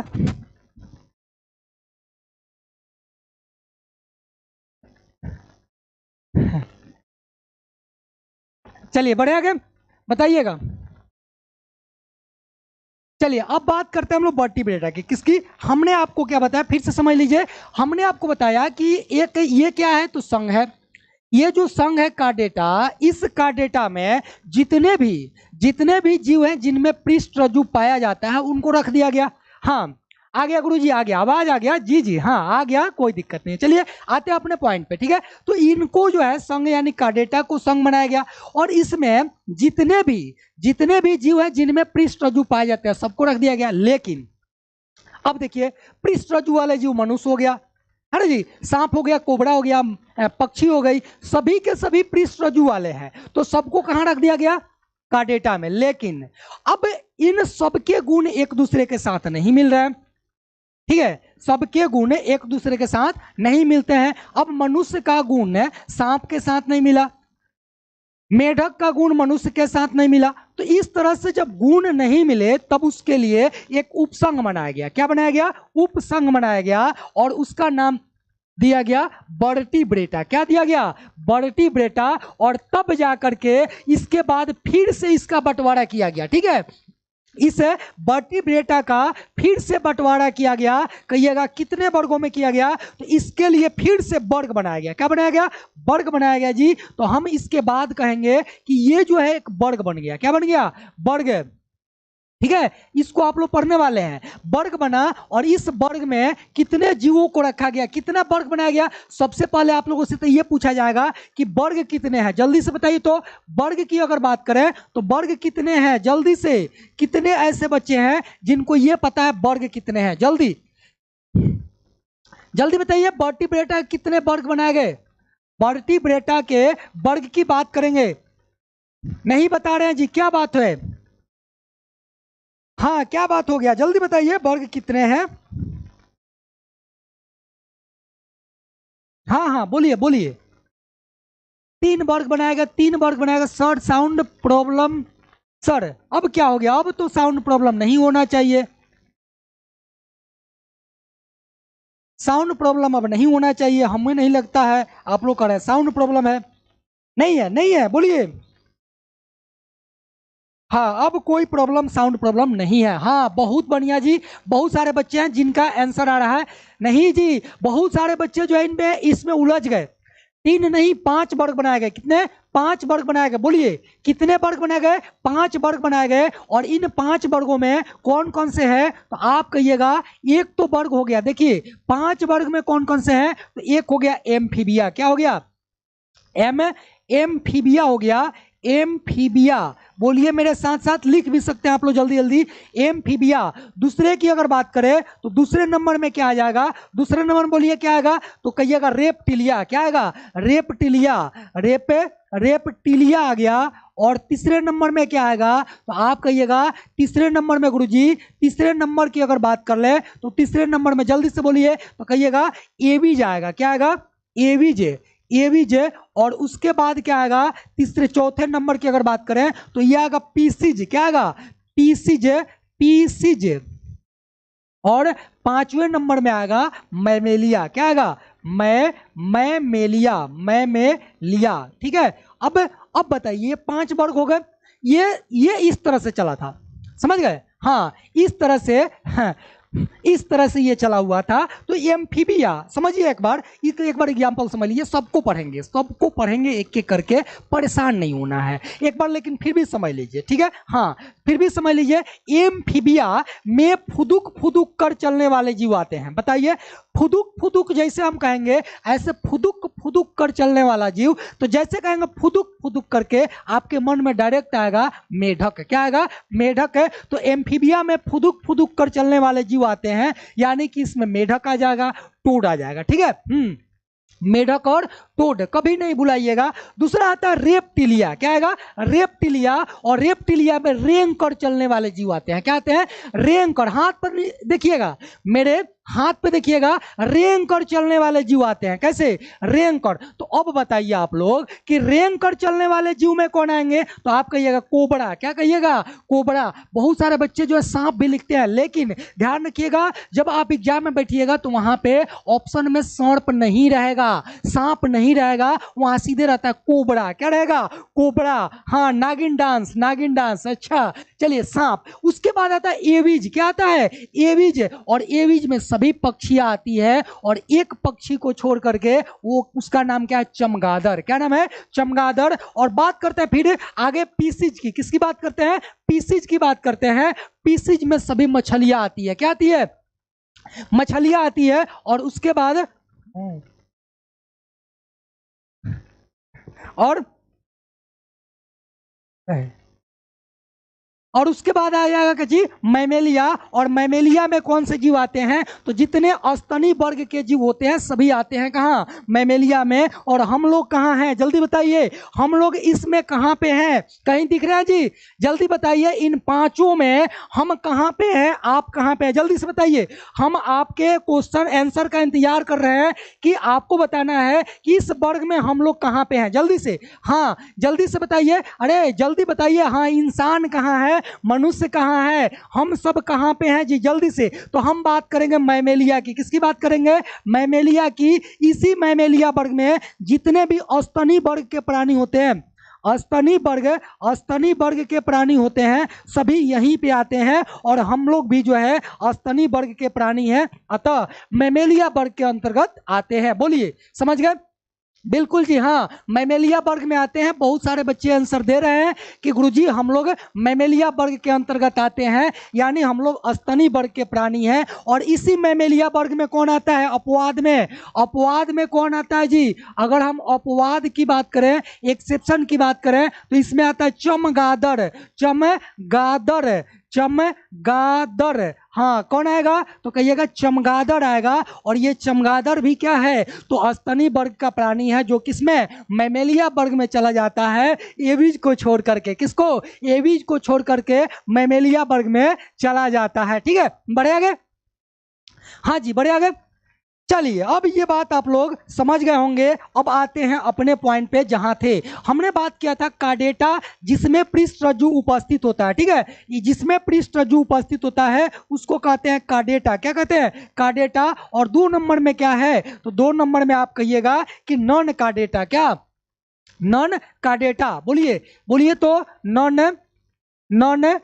चलिए बढ़े आगे, बताइएगा। चलिए अब बात करते हैं हम लोग वर्टिब्रेटा की। किसकी? हमने आपको क्या बताया, फिर से समझ लीजिए। हमने आपको बताया कि एक ये क्या है, तो संघ है। ये जो संघ है कार्डेटा, इस कार्डेटा में जितने भी जीव हैं जिनमें पृष्ठरज्जु पाया जाता है उनको रख दिया गया। हाँ आ गया गुरुजी, आ गया, आवाज आ गया? जी जी हाँ आ गया, कोई दिक्कत नहीं है। चलिए आते हैं अपने पॉइंट पे, ठीक है। तो इनको जो है संघ यानी कार्डेटा को संघ बनाया गया, और इसमें जितने भी जीव हैं जिनमें पृष्ठरज्जु पाए जाते हैं सबको रख दिया गया। लेकिन अब देखिए, पृष्ठरज्जु वाले जीव मनुष्य हो गया, है ना जी, सांप हो गया, कोबरा हो गया, पक्षी हो गई, सभी के सभी पृष्ठरज्जु वाले हैं, तो सबको कहां रख दिया गया? कार्डेटा में। लेकिन अब इन सबके गुण एक दूसरे के साथ नहीं मिल रहे हैं, ठीक है, सबके गुण एक दूसरे के साथ नहीं मिलते हैं। अब मनुष्य का गुण सांप के साथ नहीं मिला, मेढक का गुण मनुष्य के साथ नहीं मिला, तो इस तरह से जब गुण नहीं मिले तब उसके लिए एक उपसंघ बनाया गया। क्या बनाया गया? उपसंघ बनाया गया, और उसका नाम दिया गया वर्टिब्रेटा। क्या दिया गया? वर्टिब्रेटा। और तब जाकर के इसके बाद फिर से इसका बंटवारा किया गया, ठीक है। इस वर्टिब्रेटा का फिर से बंटवारा किया गया। कहिएगा कितने वर्गों में किया गया? तो इसके लिए फिर से वर्ग बनाया गया। क्या बनाया गया? वर्ग बनाया गया जी। तो हम इसके बाद कहेंगे कि ये जो है एक वर्ग बन गया। क्या बन गया? वर्ग, ठीक है। इसको आप लोग पढ़ने वाले हैं। वर्ग बना, और इस वर्ग में कितने जीवों को रखा गया, कितना वर्ग बनाया गया? सबसे पहले आप लोगों से तो ये पूछा जाएगा कि वर्ग कितने हैं, जल्दी से बताइए। तो वर्ग की अगर बात करें तो वर्ग कितने हैं, जल्दी से। कितने ऐसे बच्चे हैं जिनको ये पता है वर्ग कितने हैं? जल्दी जल्दी बताइए, वर्टिब्रेटा कितने वर्ग बनाए गए? वर्टिब्रेटा के वर्ग की बात करेंगे, नहीं बता रहे हैं जी, क्या बात है? हाँ क्या बात हो गया, जल्दी बताइए, वर्ग कितने हैं? हाँ हाँ बोलिए बोलिए। 3 वर्ग बनाएगा, 3 वर्ग बनाएगा। सर साउंड प्रॉब्लम, सर अब क्या हो गया? अब तो साउंड प्रॉब्लम नहीं होना चाहिए, साउंड प्रॉब्लम अब नहीं होना चाहिए, हमें नहीं लगता है। आप लोग कह रहे हैं साउंड प्रॉब्लम है, नहीं है, नहीं है, बोलिए। हाँ अब कोई प्रॉब्लम, साउंड प्रॉब्लम नहीं है। हाँ बहुत बढ़िया जी, बहुत सारे बच्चे हैं जिनका आंसर आ रहा है। नहीं जी, बहुत सारे बच्चे जो है इनमें इसमें उलझ गए। 3 नहीं 5 वर्ग बनाए गए। कितने? 5 वर्ग बनाए गए। बोलिए कितने वर्ग बनाए गए? 5 वर्ग बनाए गए। और इन 5 वर्गों में कौन कौन से हैं? तो आप कहिएगा एक तो वर्ग हो गया। देखिए 5 वर्ग में कौन कौन से हैं? तो एक हो गया एम्फीबिया। क्या हो गया? एम्फीबिया हो गया। एम्फीबिया, बोलिए मेरे साथ साथ, लिख भी सकते हैं आप लोग जल्दी जल्दी। एम्फीबिया। दूसरे की अगर बात करें तो दूसरे नंबर में क्या आ जाएगा? दूसरे नंबर में बोलिए क्या आएगा? तो कहिएगा रेप्टिलिया। क्या आएगा? रेप्टिलिया। रेप्टिलिया आ गया। और तीसरे नंबर में क्या आएगा? तो आप कहिएगा तीसरे नंबर में गुरुजी, तीसरे नंबर की अगर बात कर ले तो तीसरे नंबर में जल्दी से बोलिए, तो कहिएगा एवीज आएगा। क्या आएगा? Aves, aves. और उसके बाद क्या आएगा? तीसरे चौथे नंबर की अगर बात करें तो ये आएगा पीसीज। क्या आएगा? Pieces, pieces. और 5वें नंबर में आएगा मैमेलिया। क्या आएगा? मैमेलिया, मैमेलिया, ठीक है। अब बताइए 5 वर्ग हो गए। ये इस तरह से चला था, समझ गए? हाँ इस तरह से, हाँ, इस तरह से ये चला हुआ था। तो एम्फीबिया समझिए, एक बार एग्जांपल समझ लीजिए। सबको पढ़ेंगे एक एक करके, परेशान नहीं होना है एक बार, लेकिन फिर भी समझ लीजिए, ठीक है। हाँ फिर भी समझ लीजिए। एम्फीबिया में फुदुक फुदुक कर चलने वाले जीव आते हैं। बताइए, फुदुक फुदुक जैसे हम कहेंगे ऐसे फुदुक फुदुक कर चलने वाला जीव, तो जैसे कहेंगे फुदुक फुदुक करके आपके मन में डायरेक्ट आएगा मेढक। क्या आएगा? मेढक है। तो एम्फीबिया में फुदुक फुदुक कर चलने वाले जीव आते हैं, यानी कि इसमें मेढक आ जाएगा, टोड आ जाएगा, ठीक है। मेढक और टोड कभी नहीं भुलाइएगा। दूसरा आता है रेप्टिलिया। क्या आएगा? रेप्टिलिया। और रेप्टिलिया में रेंग कर चलने वाले जीव आते हैं। क्या आते हैं? रेंग कर। हाथ पर देखिएगा मेरे, हाथ पे देखिएगा रेंग कर चलने वाले जीव आते हैं। कैसे? रेंग कर। तो अब बताइए आप लोग कि रेंग कर चलने वाले जीव में कौन आएंगे? तो आप कहिएगा कोबरा। क्या कहिएगा? कोबरा। बहुत सारे बच्चे जो है सांप भी लिखते हैं, लेकिन ध्यान रखिएगा जब आप एग्जाम में बैठिएगा तो वहां पे ऑप्शन में सर्प नहीं रहेगा, सांप नहीं रहेगा, वहां सीधे रहता है कोबरा। क्या रहेगा? कोबरा। हाँ, नागिन डांस, नागिन डांस। अच्छा, चलिए सांप। उसके बाद आता है एविज। क्या आता है? एविज। और एविज में सभी पक्षियां आती है, और एक पक्षी को छोड़ करके वो, उसका नाम क्या है? चमगादड़। क्या नाम है? चमगादड़। और बात करते हैं फिर आगे पीसीज की। किसकी बात करते हैं? पीसीज की बात करते हैं। पीसीज में सभी मछलियां आती है। क्या आती है? मछलियां आती है। और उसके बाद और और उसके बाद आ जाएगा कि जी मैमेलिया। और मैमेलिया में कौन से जीव आते हैं? तो जितने स्तनी वर्ग के जीव होते हैं सभी आते हैं कहाँ? मैमेलिया में। और हम लोग कहाँ हैं? जल्दी बताइए, हम लोग इसमें कहाँ पे हैं? कहीं दिख रहा है जी? जल्दी बताइए, इन पांचों में हम कहाँ पे हैं? आप कहाँ पे हैं? जल्दी से बताइए। हम आपके क्वेश्चन आंसर का इंतजार कर रहे हैं कि आपको बताना है कि इस वर्ग में हम लोग कहाँ पे हैं। जल्दी से, हाँ जल्दी से बताइए। अरे जल्दी बताइए। हाँ, इंसान कहाँ है? मनुष्य कहाँ है? हम सब कहाँ पे हैं जी? जल्दी से। तो हम बात करेंगे मैमेलिया की। किसकी बात करेंगे? मैमेलिया की। इसी मैमेलिया वर्ग में जितने भी स्तनी वर्ग के प्राणी होते हैं, स्तनी वर्ग, स्तनी वर्ग के प्राणी होते हैं, सभी यहीं पे आते हैं। और हम लोग भी जो है स्तनी वर्ग के प्राणी हैं, अतः मैमेलिया वर्ग के अंतर्गत आते हैं। बोलिए, समझ गए? बिल्कुल जी, हाँ मैमेलिया वर्ग में आते हैं। बहुत सारे बच्चे आंसर दे रहे हैं कि गुरुजी हम लोग मैमेलिया वर्ग के अंतर्गत आते हैं, यानी हम लोग स्तनी वर्ग के प्राणी हैं। और इसी मैमेलिया वर्ग में कौन आता है? अपवाद में। अपवाद में कौन आता है जी? अगर हम अपवाद की बात करें, एक्सेप्शन की बात करें, तो इसमें आता है चमगादड़। चमगादड़, चमगादड़। हाँ, कौन आएगा? तो कहिएगा चमगादड़ आएगा। और ये चमगादड़ भी क्या है? तो स्तनी वर्ग का प्राणी है, जो किसमें? मैमेलिया वर्ग में चला जाता है, एविज को छोड़ करके। किसको? एविज को छोड़ करके मैमेलिया वर्ग में चला जाता है। ठीक है, बढ़े आगे। हाँ जी, बढ़े आगे। चलिए, अब ये बात आप लोग समझ गए होंगे। अब आते हैं अपने पॉइंट पे जहां थे। हमने बात किया था कार्डेटा, जिसमें पृष्ठरज्जु उपस्थित होता है। ठीक है, ये जिसमें पृष्ठरज्जु उपस्थित होता है उसको कहते हैं कार्डेटा। क्या कहते हैं? कार्डेटा। और 2 नंबर में क्या है? तो 2 नंबर में आप कहिएगा कि नॉन कार्डेटा। क्या? Non chordata. बोलिए, बोलिए तो। Non, non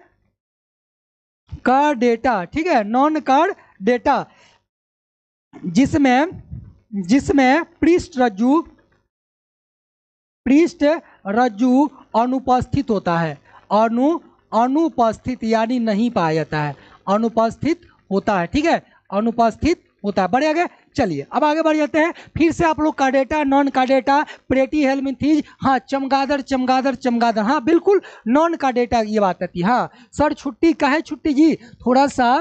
chordata. ठीक है, नॉन कार्डेटा, जिसमें, जिसमें पृष्ठ रज्जु, पृष्ठ रज्जु अनुपस्थित होता है। अनुपस्थित यानी नहीं पाया जाता है, अनुपस्थित होता है। ठीक है, अनुपस्थित होता है। बढ़े आगे। चलिए, अब आगे बढ़ जाते हैं। फिर से आप लोग कार्डेटा, नॉन कार्डेटा, प्लेटी हेलमिंथीज, हाँ चमगादड़, चमगादड़, चमगादड़। हाँ बिल्कुल, नॉन कार्डेटा ये बात आती है। हाँ सर, छुट्टी काहे छुट्टी जी? थोड़ा सा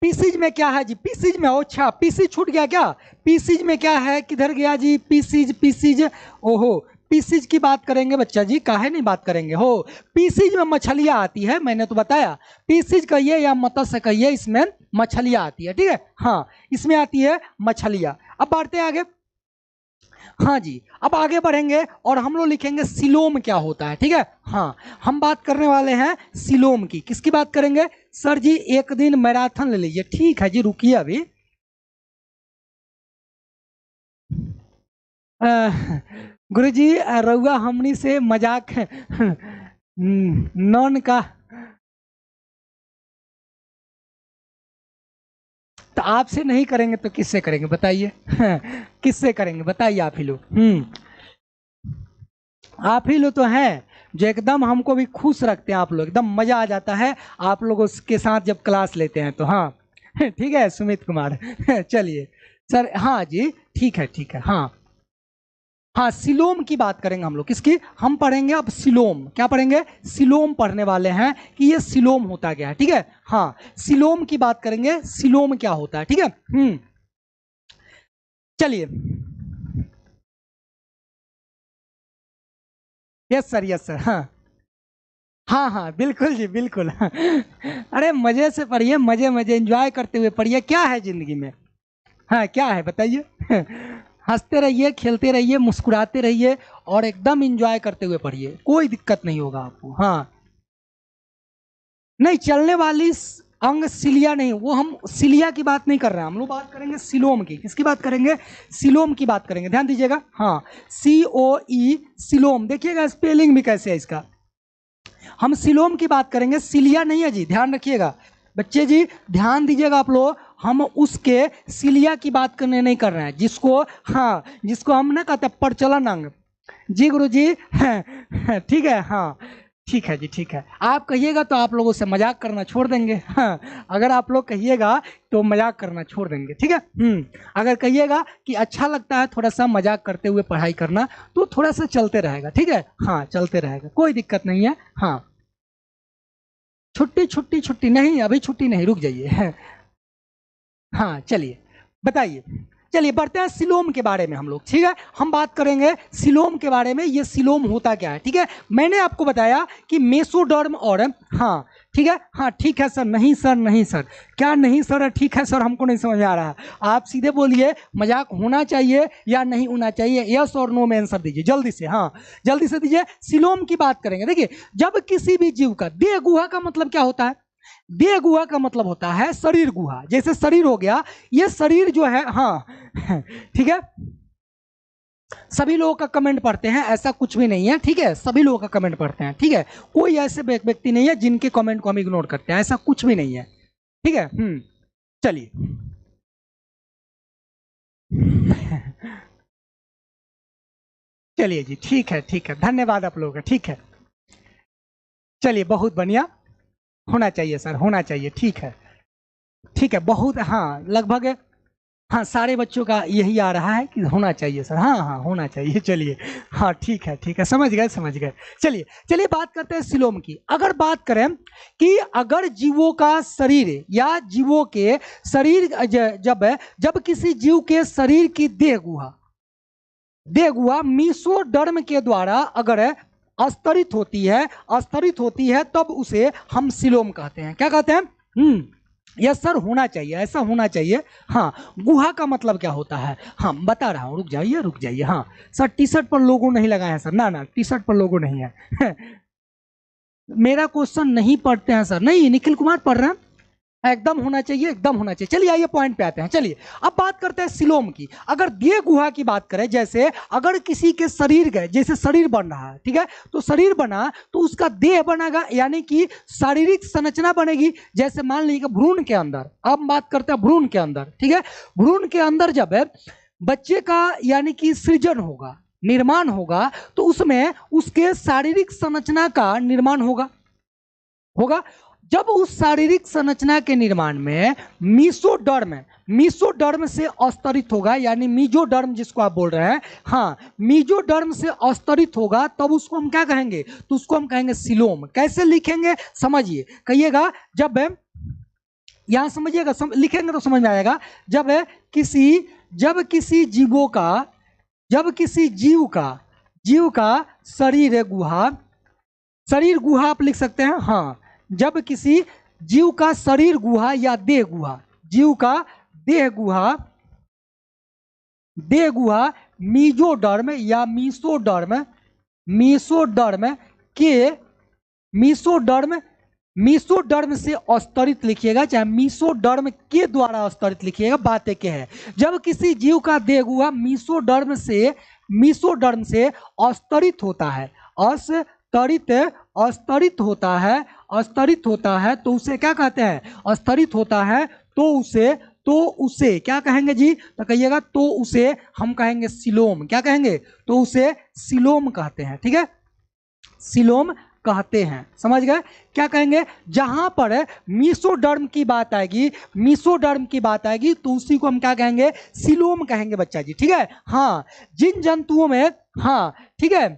पीसीज में क्या है जी? पीसीज में, अच्छा पीसीज छूट गया क्या? पीसीज में क्या है? किधर गया जी? पीसीज, पीसीज। ओहो, पीसीज की बात करेंगे बच्चा जी, काहे नहीं बात करेंगे हो। पीसीज में मछलियां आती है, मैंने तो बताया। पीसीज कहिए या मत्स्य कहिए, इसमें मछलियां आती है। ठीक है, हाँ इसमें आती है मछलियां। अब बढ़ते हैं आगे। हाँ जी, अब आगे बढ़ेंगे और हम लोग लिखेंगे सिलोम क्या होता है। ठीक है, हाँ हम बात करने वाले हैं सिलोम की। किसकी बात करेंगे? सर जी एक दिन मैराथन ले लीजिए। ठीक है जी, रुकिए अभी। गुरु जी, रउआ हमनी से मजाक नॉन का, तो आपसे नहीं करेंगे तो किससे करेंगे बताइए? किससे करेंगे बताइए? आप ही लोग, आप ही लोग तो हैं जो एकदम हमको भी खुश रखते हैं। आप लोग एकदम मजा आ जाता है आप लोगों के साथ जब क्लास लेते हैं तो। हाँ ठीक है सुमित कुमार। चलिए सर, हाँ जी ठीक है, ठीक है। हाँ, हाँ सिलोम की बात करेंगे हम लोग। किसकी? हम पढ़ेंगे अब सिलोम। क्या पढ़ेंगे? सिलोम पढ़ने वाले हैं कि ये सिलोम होता क्या है। ठीक है, हाँ सिलोम की बात करेंगे, सिलोम क्या होता है। ठीक है, चलिए। Yes sir, yes sir. हाँ हाँ हाँ बिल्कुल जी बिल्कुल। अरे मजे से पढ़िए, मजे मजे एंजॉय करते हुए पढ़िए। क्या है जिंदगी में? हाँ क्या है बताइए? हंसते रहिए, खेलते रहिए, मुस्कुराते रहिए और एकदम एंजॉय करते हुए पढ़िए, कोई दिक्कत नहीं होगा आपको। हाँ नहीं, चलने वाली अंग सिलिया नहीं, वो हम सिलिया की बात नहीं कर रहे हैं, हम लोग बात करेंगे सिलोम की। किसकी बात करेंगे? सिलोम की बात करेंगे, ध्यान दीजिएगा। हाँ COE, सिलोम। देखिएगा स्पेलिंग भी कैसे है इसका। हम सिलोम की बात करेंगे, सिलिया नहीं है जी, ध्यान रखिएगा बच्चे जी, ध्यान दीजिएगा आप लोग। हम उसके सिलिया की बात करने नहीं कर रहे हैं, जिसको, हाँ जिसको हम ना कहते हैं प्रचलन अंग। जी गुरु जी। ठीक है, हाँ ठीक है जी, ठीक है। आप कहिएगा तो आप लोगों से मजाक करना छोड़ देंगे। हाँ अगर आप लोग कहिएगा तो मजाक करना छोड़ देंगे, ठीक है। अगर कहिएगा कि अच्छा लगता है थोड़ा सा मजाक करते हुए पढ़ाई करना, तो थोड़ा सा चलते रहेगा, ठीक है। हाँ चलते रहेगा, कोई दिक्कत नहीं है। हाँ छुट्टी छुट्टी छुट्टी नहीं, अभी छुट्टी नहीं, रुक जाइए। हाँ चलिए बताइए। चलिए बढ़ते हैं सिलोम के बारे में हम लोग, ठीक है। हम बात करेंगे सिलोम के बारे में, ये सिलोम होता क्या है, ठीक है। मैंने आपको बताया कि मेसोडर्म और, हाँ ठीक है, हाँ ठीक है सर, नहीं सर, नहीं सर, क्या नहीं सर, ठीक है सर, हमको नहीं समझ में आ रहा है। आप सीधे बोलिए मजाक होना चाहिए या नहीं होना चाहिए, यस और नो में आंसर दीजिए जल्दी से, हाँ जल्दी से दीजिए। सिलोम की बात करेंगे। देखिए जब किसी भी जीव का, देह गुहा का मतलब क्या होता है? देह गुहा का मतलब होता है शरीर गुहा, जैसे शरीर हो गया, ये शरीर जो है, हाँ ठीक है। सभी लोगों का कमेंट पढ़ते हैं, ऐसा कुछ भी नहीं है, ठीक है, सभी लोगों का कमेंट पढ़ते हैं, ठीक है। कोई ऐसे व्यक्ति नहीं है जिनके कमेंट को हम इग्नोर करते हैं, ऐसा कुछ भी नहीं है, ठीक है। चलिए। चलिए जी, ठीक है, ठीक है, धन्यवाद आप लोगों का, ठीक है। चलिए बहुत बढ़िया, होना चाहिए सर, होना चाहिए, ठीक है, ठीक है, बहुत, हाँ लगभग, हाँ सारे बच्चों का यही आ रहा है कि होना चाहिए सर, हाँ हाँ होना चाहिए। चलिए हाँ ठीक है, ठीक है, समझ गए, समझ गए। चलिए चलिए बात करते हैं सिलोम की। अगर बात करें कि अगर जीवों का शरीर या जीवों के शरीर जब जब किसी जीव के शरीर की देह गुहा मीसोडर्म के द्वारा अगर अस्तरित होती है तब उसे हम सिलोम कहते हैं। क्या कहते हैं? यस सर, होना चाहिए, ऐसा होना चाहिए। हाँ गुहा का मतलब क्या होता है? हाँ बता रहा हूँ, रुक जाइए रुक जाइए। हाँ सर टी शर्ट पर लोगो नहीं लगाए हैं सर, ना ना टी शर्ट पर लोगो नहीं है। मेरा क्वेश्चन नहीं पढ़ते हैं सर, नहीं निखिल कुमार पढ़ रहे हैं, एकदम होना चाहिए, एकदम होना चाहिए। चलिए आइए पॉइंट पे आते हैं। चलिए अब बात करते हैं सिलोम की। अगर देह गुहा की बात करें, जैसे अगर किसी के शरीर गए, जैसे शरीर बन रहा है, ठीक है, तो शरीर बना तो उसका देह बनेगा, यानी कि शारीरिक संरचना बनेगी। जैसे मान लीजिए भ्रूण के अंदर, अब बात करते हैं भ्रूण के अंदर, ठीक है। भ्रूण के अंदर जब बच्चे का यानी कि सृजन होगा, निर्माण होगा, तो उसमें उसके शारीरिक संरचना का निर्माण होगा होगा जब उस शारीरिक संरचना के निर्माण में मीसोडर्म से अस्तरित होगा, यानी मीजोडर्म जिसको आप बोल रहे हैं, हाँ मीजोडर्म से अस्तरित होगा, तब उसको हम क्या कहेंगे? तो उसको हम कहेंगे सिलोम। कैसे लिखेंगे समझिए, कहिएगा, जब यहां समझिएगा, लिखेंगे तो समझ में आएगा। जब किसी जीव का शरीर गुहा आप लिख सकते हैं, हाँ जब किसी जीव का शरीर गुहा या जीव का देह गुहा मीजोडर्म या मीसोडर्म से अस्तरित लिखिएगा, चाहे मीसोडर्म के द्वारा अस्तरित लिखिएगा, बात एक है। जब किसी जीव का देह गुहा मीसोडर्म से अस्तरित होता है, अस्तरित होता है तो उसे क्या कहते हैं? अस्तरित होता है तो उसे क्या कहेंगे जी? तो कहिएगा, तो उसे हम कहेंगे सिलोम। क्या कहेंगे? तो उसे सिलोम कहते हैं, ठीक है, सिलोम कहते हैं, समझ गए? क्या कहेंगे? जहां पर मीसोडर्म की बात आएगी तो उसी को हम क्या कहेंगे? सिलोम कहेंगे बच्चा जी, ठीक है। हाँ जिन जंतुओं में, हाँ ठीक है,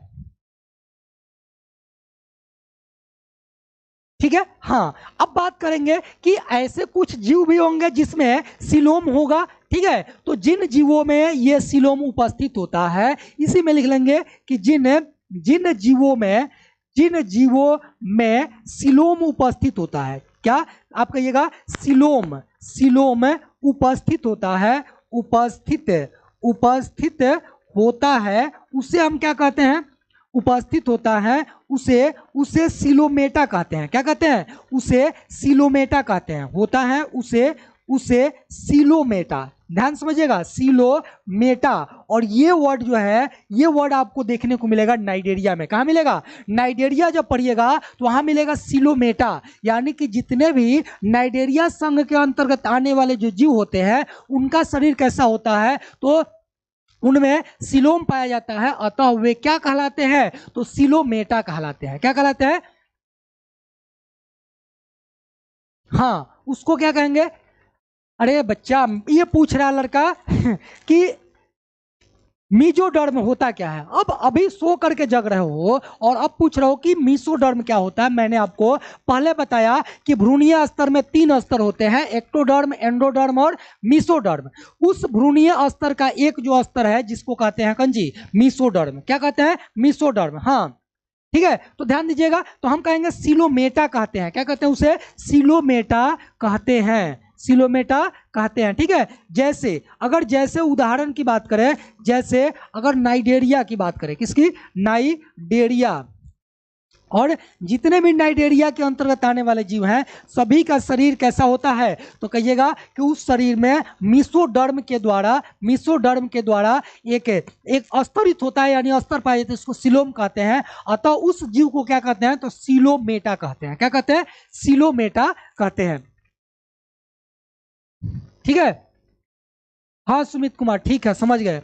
ठीक है, हाँ अब बात करेंगे कि ऐसे कुछ जीव भी होंगे जिसमें सिलोम होगा, ठीक है। तो जिन जीवों में ये सिलोम उपस्थित होता है, इसी में लिख लेंगे कि जिन जीवों में जिन जीवों में सीलोम उपस्थित होता है, क्या आप कहिएगा, सीलोम, सीलोम उपस्थित होता है, उपस्थित होता है, उसे हम क्या कहते हैं, उपस्थित होता है, उसे सिलोमेटा कहते हैं। क्या कहते हैं, उसे सिलोमेटा कहते हैं। होता है उसे सिलोमेटा, ध्यान समझिएगा, सिलोमेटा। और ये वर्ड जो है, ये वर्ड आपको देखने को मिलेगा नाइजेरिया में। कहाँ मिलेगा, नाइजेरिया जब पढ़िएगा तो वहां मिलेगा सिलोमेटा। यानी कि जितने भी नाइजेरिया संघ के अंतर्गत आने वाले जो जीव होते हैं उनका शरीर कैसा होता है, तो उनमें सिलोम पाया जाता है, अतः वे क्या कहलाते हैं, तो सिलोमेटा कहलाते हैं। क्या कहलाते हैं, हाँ, उसको क्या कहेंगे। अरे बच्चा, ये पूछ रहा लड़का कि मीजोडर्म होता क्या है। अब अभी सो करके जग रहे हो और अब पूछ रहे हो कि मीसोडर्म क्या होता है। मैंने आपको पहले बताया कि भ्रूणीय स्तर में 3 स्तर होते हैं, एक्टोडर्म, एंडोडर्म और मीसोडर्म। उस भ्रूणीय स्तर का एक जो स्तर है जिसको कहते हैं कंजी मीसोडर्म। क्या कहते हैं, मीसोडर्म। हाँ ठीक है, तो ध्यान दीजिएगा, तो हम कहेंगे सिलोमेटा कहते हैं। क्या कहते हैं, उसे सिलोमेटा कहते हैं, सिलोमेटा कहते हैं। ठीक है, जैसे अगर जैसे उदाहरण की बात करें, जैसे अगर नाइजेरिया की बात करें, किसकी, नाइजेरिया, और जितने भी नाइजेरिया के अंतर्गत आने वाले जीव हैं सभी का शरीर कैसा होता है, तो कहिएगा कि उस शरीर में मीसोडर्म के द्वारा एक स्तरित होता है, यानी अस्तर पाए जाते हैं, इसको सिलोम कहते हैं। अतः उस जीव को क्या कहते हैं, तो सिलोमेटा कहते हैं। क्या कहते हैं, सिलोमेटा कहते हैं। ठीक है, हाँ सुमित कुमार, ठीक है, समझ गए,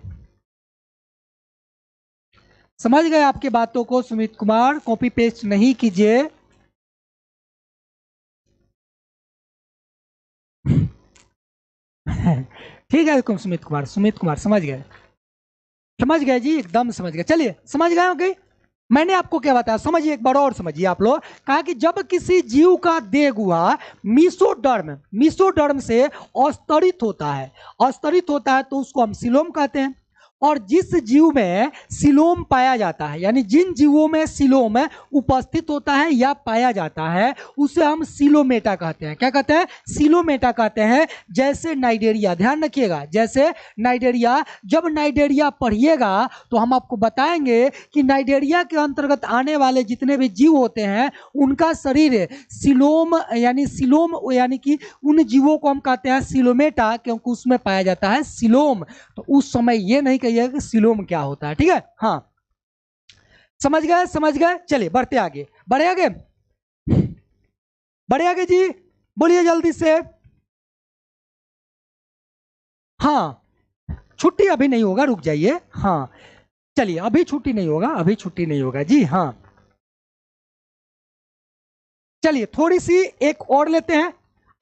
समझ गए आपके बातों को सुमित कुमार, कॉपी पेस्ट नहीं कीजिए। ठीक है सुमित कुमार, समझ गए जी, एकदम समझ गए। चलिए, समझ गए ओके। मैंने आपको क्या बताया, समझिए एक बार और समझिए आप लोग। कहा कि जब किसी जीव का देह गुहा मीसोडर्म से अस्तरित होता है तो उसको हम सिलोम कहते हैं। और जिस जीव में सिलोम पाया जाता है, यानी जिन जीवों में सिलोम उपस्थित होता है या पाया जाता है, उसे हम सिलोमेटा कहते हैं। क्या कहते हैं, सिलोमेटा कहते हैं। जैसे नाइजेरिया, ध्यान रखिएगा, जैसे नाइजेरिया, जब नाइजेरिया पढ़िएगा तो हम आपको बताएंगे कि नाइजेरिया के अंतर्गत आने वाले जितने भी जीव होते हैं उनका शरीर सिलोम यानी कि उन जीवों को हम कहते हैं सिलोमेटा, क्योंकि उसमें पाया जाता है सिलोम। तो उस समय ये नहीं कि सिलोम क्या होता है। ठीक है, हाँ समझ गए। चलिए बढ़ते आगे, बढ़े आगे जी, बोलिए जल्दी से। हाँ, छुट्टी अभी नहीं होगा, रुक जाइए। हाँ चलिए, अभी छुट्टी नहीं होगा जी। हाँ चलिए, थोड़ी सी एक और लेते हैं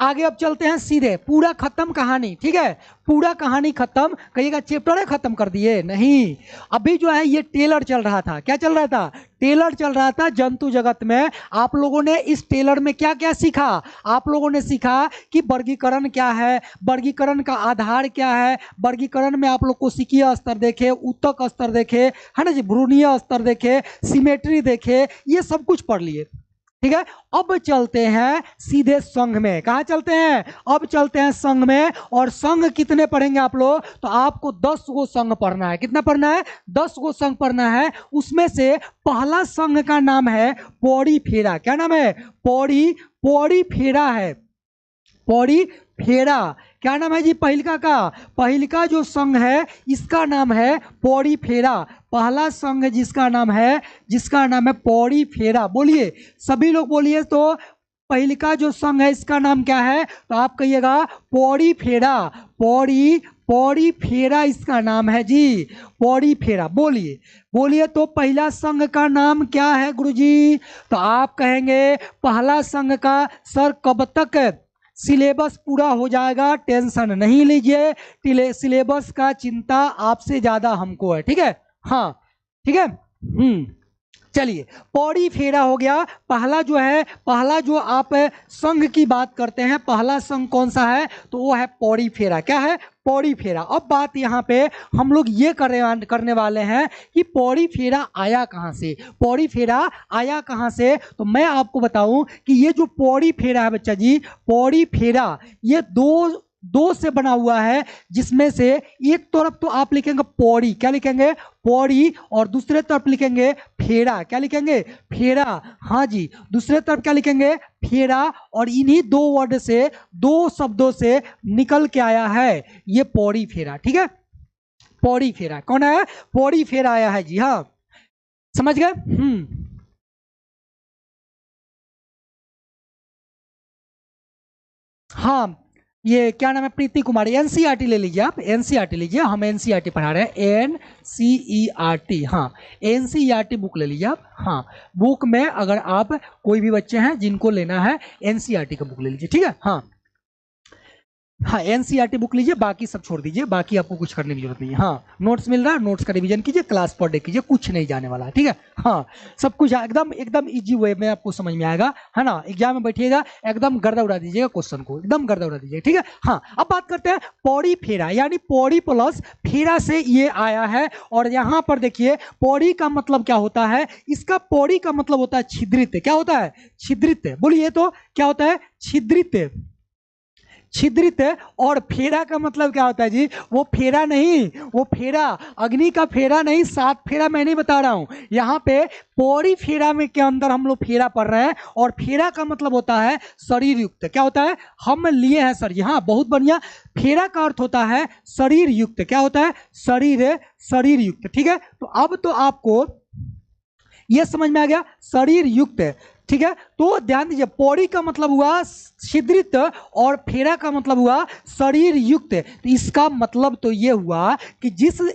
आगे, अब चलते हैं सीधे, पूरा खत्म कहानी। ठीक है, पूरा कहानी खत्म, कहिएगा चैप्टर खत्म कर दिए, नहीं, अभी जो है ये टेलर चल रहा था। क्या चल रहा था, टेलर चल रहा था जंतु जगत में। आप लोगों ने इस टेलर में क्या क्या सीखा, आप लोगों ने सीखा कि वर्गीकरण क्या है, वर्गीकरण का आधार क्या है, वर्गीकरण में आप लोग को कोशिकीय स्तर देखे, ऊतक स्तर देखे, है ना जी, भ्रूणीय स्तर देखे, सिमेट्री देखे, ये सब कुछ पढ़ लिए। ठीक है, अब चलते हैं सीधे संघ में। कहा चलते हैं, अब चलते हैं संघ में। और संघ कितने पढ़ेंगे आप लोग, तो आपको 10 गो संघ पढ़ना है। कितना पढ़ना है, 10 गो संघ पढ़ना है। उसमें से पहला संघ का नाम है पौड़ी फेरा। क्या नाम है, पौड़ी फेरा है, पौड़ी फेरा। क्या नाम है जी पहिलका का, पहिलका जो संघ है इसका नाम है पौड़ी फेरा। पहला संघ जिसका नाम है पौड़ी फेरा। बोलिए सभी लोग, बोलिए तो पहिलका जो संघ है इसका नाम क्या है, तो आप कहिएगा पौड़ी फेरा, पौड़ी फेरा इसका नाम है जी, पौड़ी फेरा। बोलिए तो पहला संघ का नाम क्या है गुरुजी, तो आप कहेंगे पहला संघ का, सर कब तक सिलेबस पूरा हो जाएगा, टेंशन नहीं लीजिए, सिलेबस का चिंता आपसे ज्यादा हमको है। ठीक है, हाँ ठीक है, चलिए, पौड़ी फेरा हो गया। पहला जो आप संघ की बात करते हैं, पहला संघ कौन सा है, तो वो है पौड़ी फेरा। क्या है, पौड़ी फेरा। अब बात यहाँ पे हम लोग ये करने वाले हैं कि पौड़ी फेरा आया कहाँ से, पौड़ी फेरा आया कहाँ से। तो मैं आपको बताऊं कि ये जो पौड़ी फेरा है बच्चा जी, पौड़ी फेरा ये दो से बना हुआ है, जिसमें से एक तरफ तो आप लिखेंगे पौड़ी, क्या लिखेंगे, पौड़ी, और दूसरे तरफ लिखेंगे फेरा, क्या लिखेंगे, फेरा। हाँ जी, दूसरे तरफ क्या लिखेंगे, फेरा। और इन्हीं दो वर्ड से, दो शब्दों से निकल के आया है ये पौड़ी फेरा। ठीक है, पौड़ी फेरा कौन है, पौड़ी फेरा आया है जी। हाँ, समझ गए। हाँ, ये क्या नाम है, प्रीति कुमारी। एनसीईआरटी ले लीजिए आप, एनसीईआरटी लीजिए, हम एनसीईआरटी पढ़ा रहे हैं, एनसीईआरटी। हाँ, एनसीईआरटी बुक ले लीजिए आप। हाँ, बुक में अगर आप कोई भी बच्चे हैं जिनको लेना है एनसीईआरटी का बुक ले लीजिए। ठीक है, हाँ हाँ, एनसीईआरटी बुक लीजिए, बाकी सब छोड़ दीजिए, बाकी आपको कुछ करने की जरूरत नहीं है। हाँ, नोट्स मिल रहा है, नोट्स का रिवीजन कीजिए, क्लास पर डे कीजिए, कुछ नहीं जाने वाला है। ठीक है, हाँ, सब कुछ एकदम एकदम इजी वे में आपको समझ में आएगा, है ना। एग्जाम में बैठिएगा, एकदम गर्दा उड़ा दीजिएगा, क्वेश्चन को एकदम गर्दा उड़ा दीजिएगा। ठीक है, हाँ, अब बात करते हैं पौड़ी फेरा, यानी पौड़ी प्लस फेरा से ये आया है। और यहाँ पर देखिए पौड़ी का मतलब क्या होता है, इसका पौड़ी का मतलब होता है छिद्रित। क्या होता है, छिद्रित, बोलिए तो क्या होता है, छिद्रित, छिद्रित। और फेरा का मतलब क्या होता है जी, वो फेरा नहीं, वो फेरा अग्नि का फेरा नहीं, 7 फेरा मैं नहीं बता रहा हूं यहाँ पे, पौड़ी फेरा में के अंदर हम लोग फेरा पढ़ रहे हैं। और फेरा का मतलब होता है शरीर युक्त। क्या होता है, हम लिए हैं सर, यहाँ बहुत बढ़िया। फेरा का अर्थ होता है शरीर युक्त। क्या होता है, शरीर युक्त। ठीक है, तो अब तो आपको यह समझ में आ गया, शरीर युक्त। ठीक है, तो ध्यान दीजिए, पौड़ी का मतलब हुआ छिद्रित और फेरा का मतलब हुआ शरीर युक्त। तो इसका मतलब तो ये हुआ कि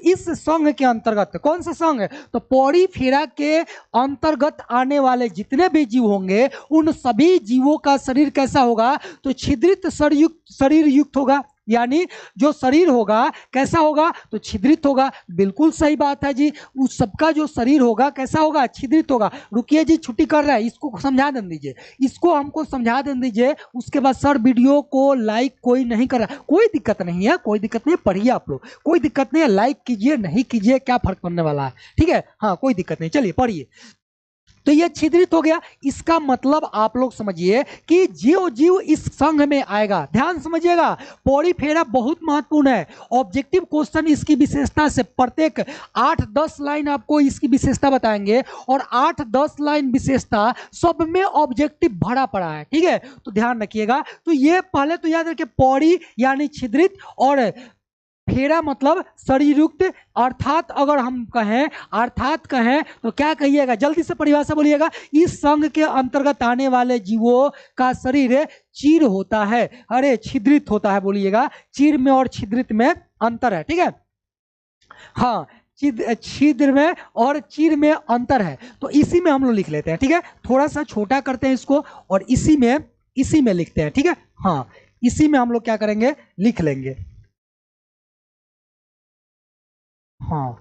इस संघ के अंतर्गत, कौन सा संघ, तो पौड़ी फेरा के अंतर्गत आने वाले जितने भी जीव होंगे उन सभी जीवों का शरीर कैसा होगा, तो छिद्रित शरीर युक्त होगा। यानी जो शरीर होगा कैसा होगा, तो छिद्रित होगा। बिल्कुल सही बात है जी, उस सबका जो शरीर होगा कैसा होगा, छिद्रित होगा। रुकिए जी, छुट्टी कर रहा है, इसको समझा दें दीजिए, इसको हमको समझा दें दीजिए। उसके बाद सर वीडियो को लाइक कोई नहीं कर रहा, कोई दिक्कत नहीं है, कोई दिक्कत नहीं है, पढ़िए आप लोग, कोई दिक्कत नहीं है, लाइक कीजिए नहीं कीजिए क्या फर्क पड़ने वाला है। ठीक है, हाँ, कोई दिक्कत नहीं, चलिए पढ़िए। तो यह छिद्रित हो गया, इसका मतलब आप लोग समझिए कि जीव जीव इस संघ में आएगा। ध्यान समझिएगा, पौड़ी फेरा बहुत महत्वपूर्ण है। ऑब्जेक्टिव क्वेश्चन इसकी विशेषता से प्रत्येक 8-10 लाइन आपको इसकी विशेषता बताएंगे, और 8-10 लाइन विशेषता सब में ऑब्जेक्टिव भरा पड़ा है। ठीक है, तो ध्यान रखिएगा। तो ये पहले तो याद रखिए, पौड़ी यानी छिद्रित और फेरा मतलब शरीरयुक्त। अर्थात अगर हम कहें, अर्थात कहें तो क्या कहिएगा, जल्दी से परिभाषा बोलिएगा। इस संघ के अंतर्गत आने वाले जीवों का शरीर चीर होता है, अरे छिद्रित होता है बोलिएगा। चीर में और छिद्रित में अंतर है। ठीक है, हाँ, छिद्र में और चीर में अंतर है, तो इसी में हम लोग लिख लेते हैं। ठीक है, थोड़ा सा छोटा करते हैं इसको और इसी में लिखते हैं। ठीक है, हाँ, इसी में हम लोग क्या करेंगे, लिख लेंगे। हाँ,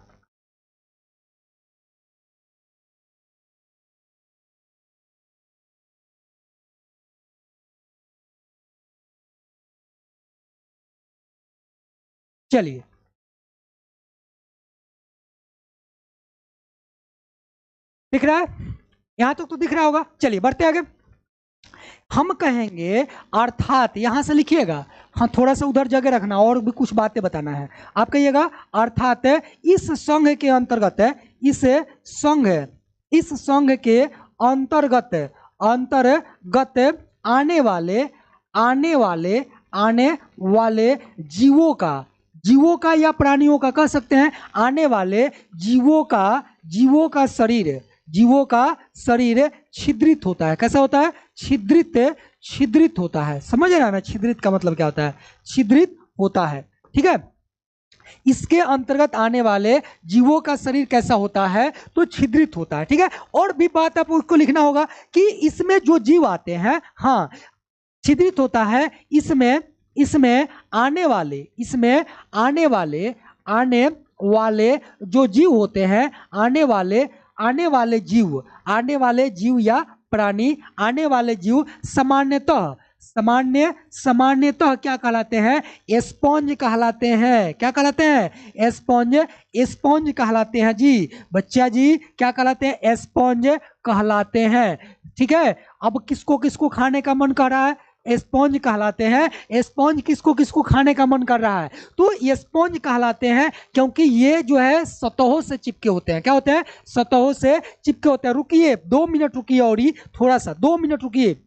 चलिए, दिख रहा है, यहां तक तो दिख रहा होगा। चलिए बढ़ते आगे, हम कहेंगे अर्थात, यहां से लिखिएगा, हाँ थोड़ा सा उधर जगह रखना, और भी कुछ बातें बताना है। आप कहिएगा अर्थात इस संघ के अंतर्गत, इस संघ के अंतर्गत आने वाले जीवों का या प्राणियों का कह सकते हैं, आने वाले जीवों का शरीर छिद्रित होता है। कैसा होता है, छिद्रित होता है। समझ रहे हैं ना, छिद्रित का मतलब क्या होता है, छिद्रित होता है। ठीक है, इसके अंतर्गत आने वाले जीवों का शरीर कैसा होता है, तो छिद्रित होता है। ठीक है, और भी बात आप उसको लिखना होगा कि इसमें जो जीव आते हैं, हाँ, छिद्रित होता है। इसमें आने वाले जो जीव होते हैं, आने वाले जीव या प्राणी, आने वाले जीव सामान्य सामान्यतः क्या कहलाते हैं? स्पॉन्ज कहलाते हैं। क्या कहलाते हैं? स्पॉन्ज, स्पॉन्ज कहलाते हैं जी। बच्चा जी क्या कहलाते हैं? स्पॉन्ज कहलाते हैं। ठीक है, अब किसको किसको खाने का मन कर रहा है? स्पॉन्ज कहलाते हैं। स्पॉन्ज किसको किसको खाने का मन कर रहा है? तो ये स्पॉन्ज कहलाते हैं क्योंकि ये जो है सतहों से चिपके होते हैं। क्या होते हैं? सतहों से चिपके होते हैं। रुकिए 2 मिनट रुकिए, और ही थोड़ा सा 2 मिनट रुकिए।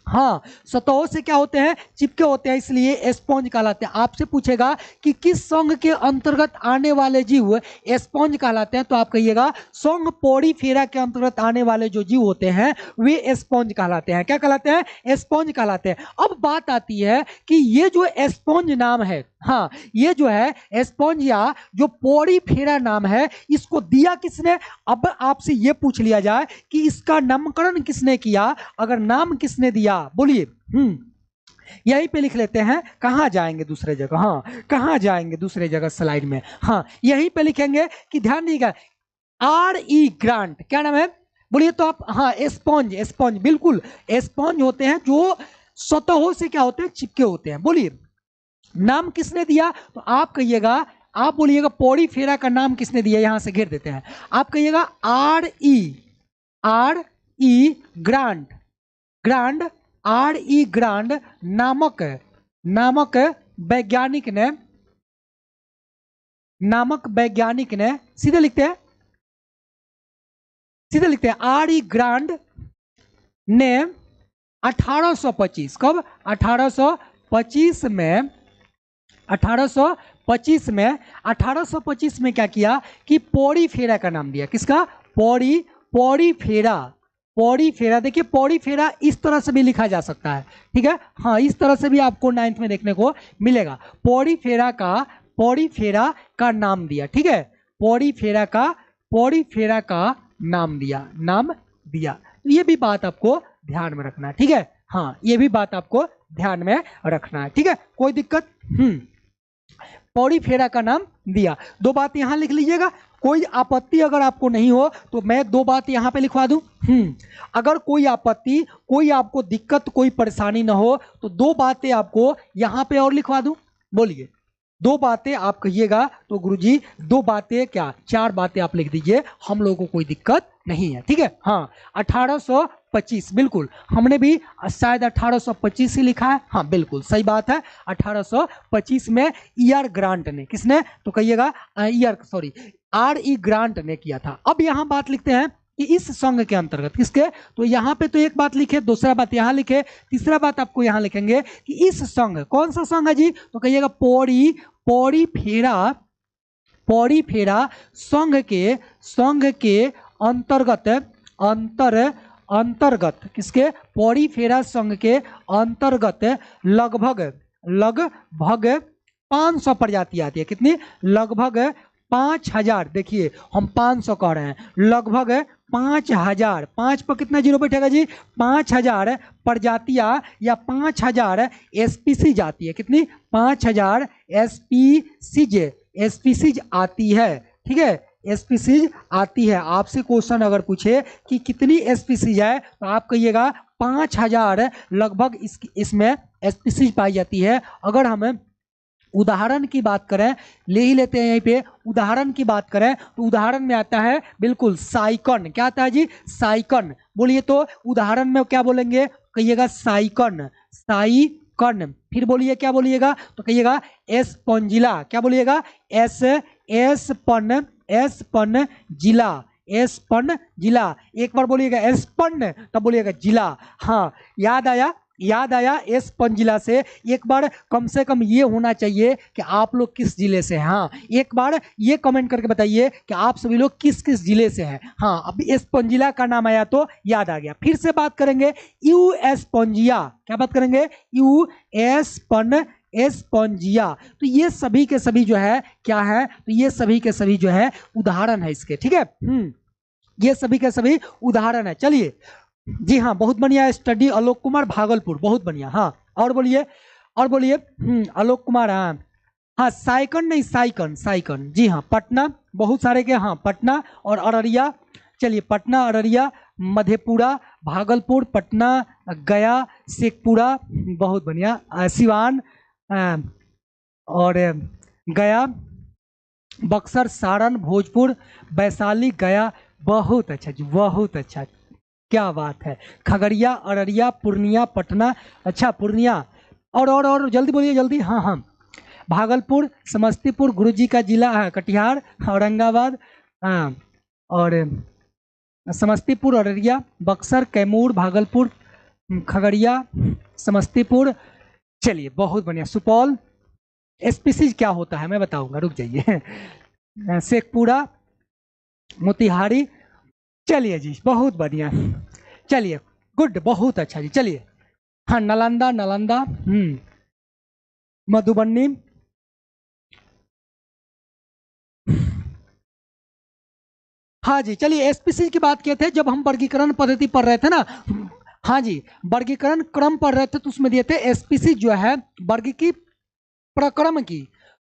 हाँ, सतहों से क्या होते हैं? चिपके होते हैं, इसलिए स्पॉन्ज कहलाते हैं। आपसे पूछेगा कि किस संघ के अंतर्गत आने वाले जीव स्पॉन्ज कहलाते हैं, तो आप कहिएगा संघ पोड़ीफेरा के अंतर्गत आने वाले जो जीव होते हैं वे स्पॉन्ज कहलाते हैं। क्या कहलाते हैं? स्पॉन्ज कहलाते हैं। अब बात आती है कि ये जो स्पॉन्ज नाम है, हाँ, ये जो है स्पॉन्ज या जो पोड़ीफेरा नाम है, इसको दिया किसने? अब आपसे ये पूछ लिया जाए कि इसका नामकरण किसने किया? अगर नाम किसने दिया बोलिए। यहीं पे लिख लेते हैं। कहां जाएंगे? दूसरे जगह। हाँ, कहां जाएंगे? दूसरे जगह स्लाइड में। हाँ, यहीं पे लिखेंगे कि ध्यान दीजिएगा, R.E. ग्रांट। क्या नाम है? बोलिए तो आप। हाँ, स्पॉन्ज, स्पॉन्ज बिल्कुल स्पॉन्ज होते हैं जो सतहों से क्या होते हैं? चिपके होते हैं। बोलिए नाम किसने दिया? तो आप कहिएगा, आप बोलिएगा पोड़ीफेरा का नाम किसने दिया? यहां से घेर देते हैं। आप कहिएगा R.E. Grant, grand, R.E. Grand नामक वैज्ञानिक ने, नामक वैज्ञानिक ने, सीधे लिखते हैं, सीधे लिखते हैं, R.E. ग्रांड ने 1825, कब? 1825 में, 1825 में क्या किया कि पोड़ीफेरा का नाम दिया। किसका? पोड़ीफेरा, पोड़ीफेरा। देखिए पोड़ीफेरा इस तरह से भी लिखा जा सकता है। ठीक है, हाँ, इस तरह से भी आपको 9th में देखने को मिलेगा। पोड़ीफेरा का नाम दिया। ठीक है, पोड़ीफेरा का नाम दिया। तो ये भी बात आपको ध्यान में रखना है। ठीक है, हाँ, ये भी बात आपको ध्यान में रखना है। ठीक है, कोई दिक्कत? पोड़ीफेरा का नाम दिया। 2 बात यहां लिख लीजिएगा। कोई आपत्ति अगर आपको नहीं हो तो मैं 2 बात यहां पे लिखवा दूं। अगर कोई आपत्ति, कोई आपको दिक्कत, कोई परेशानी ना हो तो 2 बातें आपको यहां पे और लिखवा दूं। बोलिए 2 बातें आप कहिएगा तो गुरुजी 2 बातें क्या, 4 बातें आप लिख दीजिए, हम लोगों को कोई दिक्कत नहीं है। ठीक है, हाँ, 1825 बिल्कुल, हमने भी शायद 1825 ही लिखा है। हाँ, बिल्कुल सही बात है। 1825 में ईआर ग्रांट ने, किसने? तो कहिएगा R.E. ग्रांट ने किया था। अब यहां बात लिखते हैं कि इस संघ के अंतर्गत, किसके? तो यहां पे तो एक बात लिखे, दूसरा बात यहां लिखे, तीसरा बात आपको यहां लिखेंगे कि इस संघ, कौन सा संघ है जी? तो कहिएगा पोड़ीफेरा संघ के अंतर्गत किसके? पोड़ीफेरा संघ के अंतर्गत लगभग 500 प्रजाति आती है। कितनी? लगभग 5000। देखिए हम 500 कह रहे हैं, लगभग 5000। 5 पर कितना जीरो बैठेगा जी? 5000 प्रजातियां या 5000 स्पीसीज आती है। कितनी? 5000 स्पीसीज आती है। ठीक है, स्पीसीज आती है। आपसे क्वेश्चन अगर पूछे कि कितनी स्पीसीज है तो आप कहिएगा 5000 लगभग इसमें स्पीसीज पाई जाती है। अगर हम उदाहरण की बात करें, ले ही लेते हैं यहीं पे, उदाहरण की बात करें तो उदाहरण में आता है बिल्कुल साइकन। क्या आता है जी? साइकन। बोलिए तो उदाहरण में क्या बोलेंगे? कहिएगा साइकन, साइकन। फिर बोलिए क्या बोलिएगा? तो कहिएगा एस्पॉन्जिला। क्या बोलिएगा? एस्पन जिला। एक बार बोलिएगा एस्पन, तब बोलिएगा जिला। हाँ, याद आया एस्पंजिला से। एक बार कम से कम ये होना चाहिए कि आप लोग किस जिले से हैं। हाँ, एक बार ये कमेंट करके बताइए कि आप सभी लोग किस किस जिले से हैं। हाँ, अब एस्पंजिला का नाम आया तो याद आ गया। फिर से बात करेंगे यू एस्पंजिया। क्या बात करेंगे? यू एस्पंजिया। तो ये सभी के सभी जो है क्या है? तो ये सभी के सभी जो है उदाहरण है इसके। ठीक है, ये सभी के सभी उदाहरण है। चलिए जी हाँ, बहुत बढ़िया स्टडी। आलोक कुमार भागलपुर, बहुत बढ़िया। हाँ, और बोलिए आलोक कुमार। हाँ, साइकन नहीं, साइकन। जी हाँ, पटना, बहुत सारे के। हाँ, पटना और अररिया। चलिए पटना, अररिया, मधेपुरा, भागलपुर, पटना, गया, शेखपुरा, बहुत बढ़िया, सिवान और गया, बक्सर, सारण, भोजपुर, वैशाली, गया, बहुत अच्छा जी, बहुत अच्छा, क्या बात है। खगड़िया, अररिया, पूर्णिया, पटना, अच्छा पूर्णिया, और जल्दी बोलिए जल्दी, हाँ हाँ, भागलपुर, समस्तीपुर, गुरुजी का जिला कटिहार, औरंगाबाद, हाँ, और समस्तीपुर, अररिया, बक्सर, कैमूर, भागलपुर, खगड़िया, समस्तीपुर, चलिए बहुत बढ़िया। सुपौल, एसपीसी क्या होता है मैं बताऊंगा, रुक जाइए। शेखपुरा, मोतिहारी, चलिए जी बहुत बढ़िया, चलिए गुड, बहुत अच्छा जी। चलिए हाँ, नालंदा, मधुबनी, हाँ जी। चलिए एसपीसी की बात किए थे जब हम वर्गीकरण पद्धति पढ़ रहे थे ना, हाँ जी, वर्गीकरण क्रम पढ़ रहे थे तो उसमें दिए थे एसपीसी जो है वर्ग की प्रक्रम की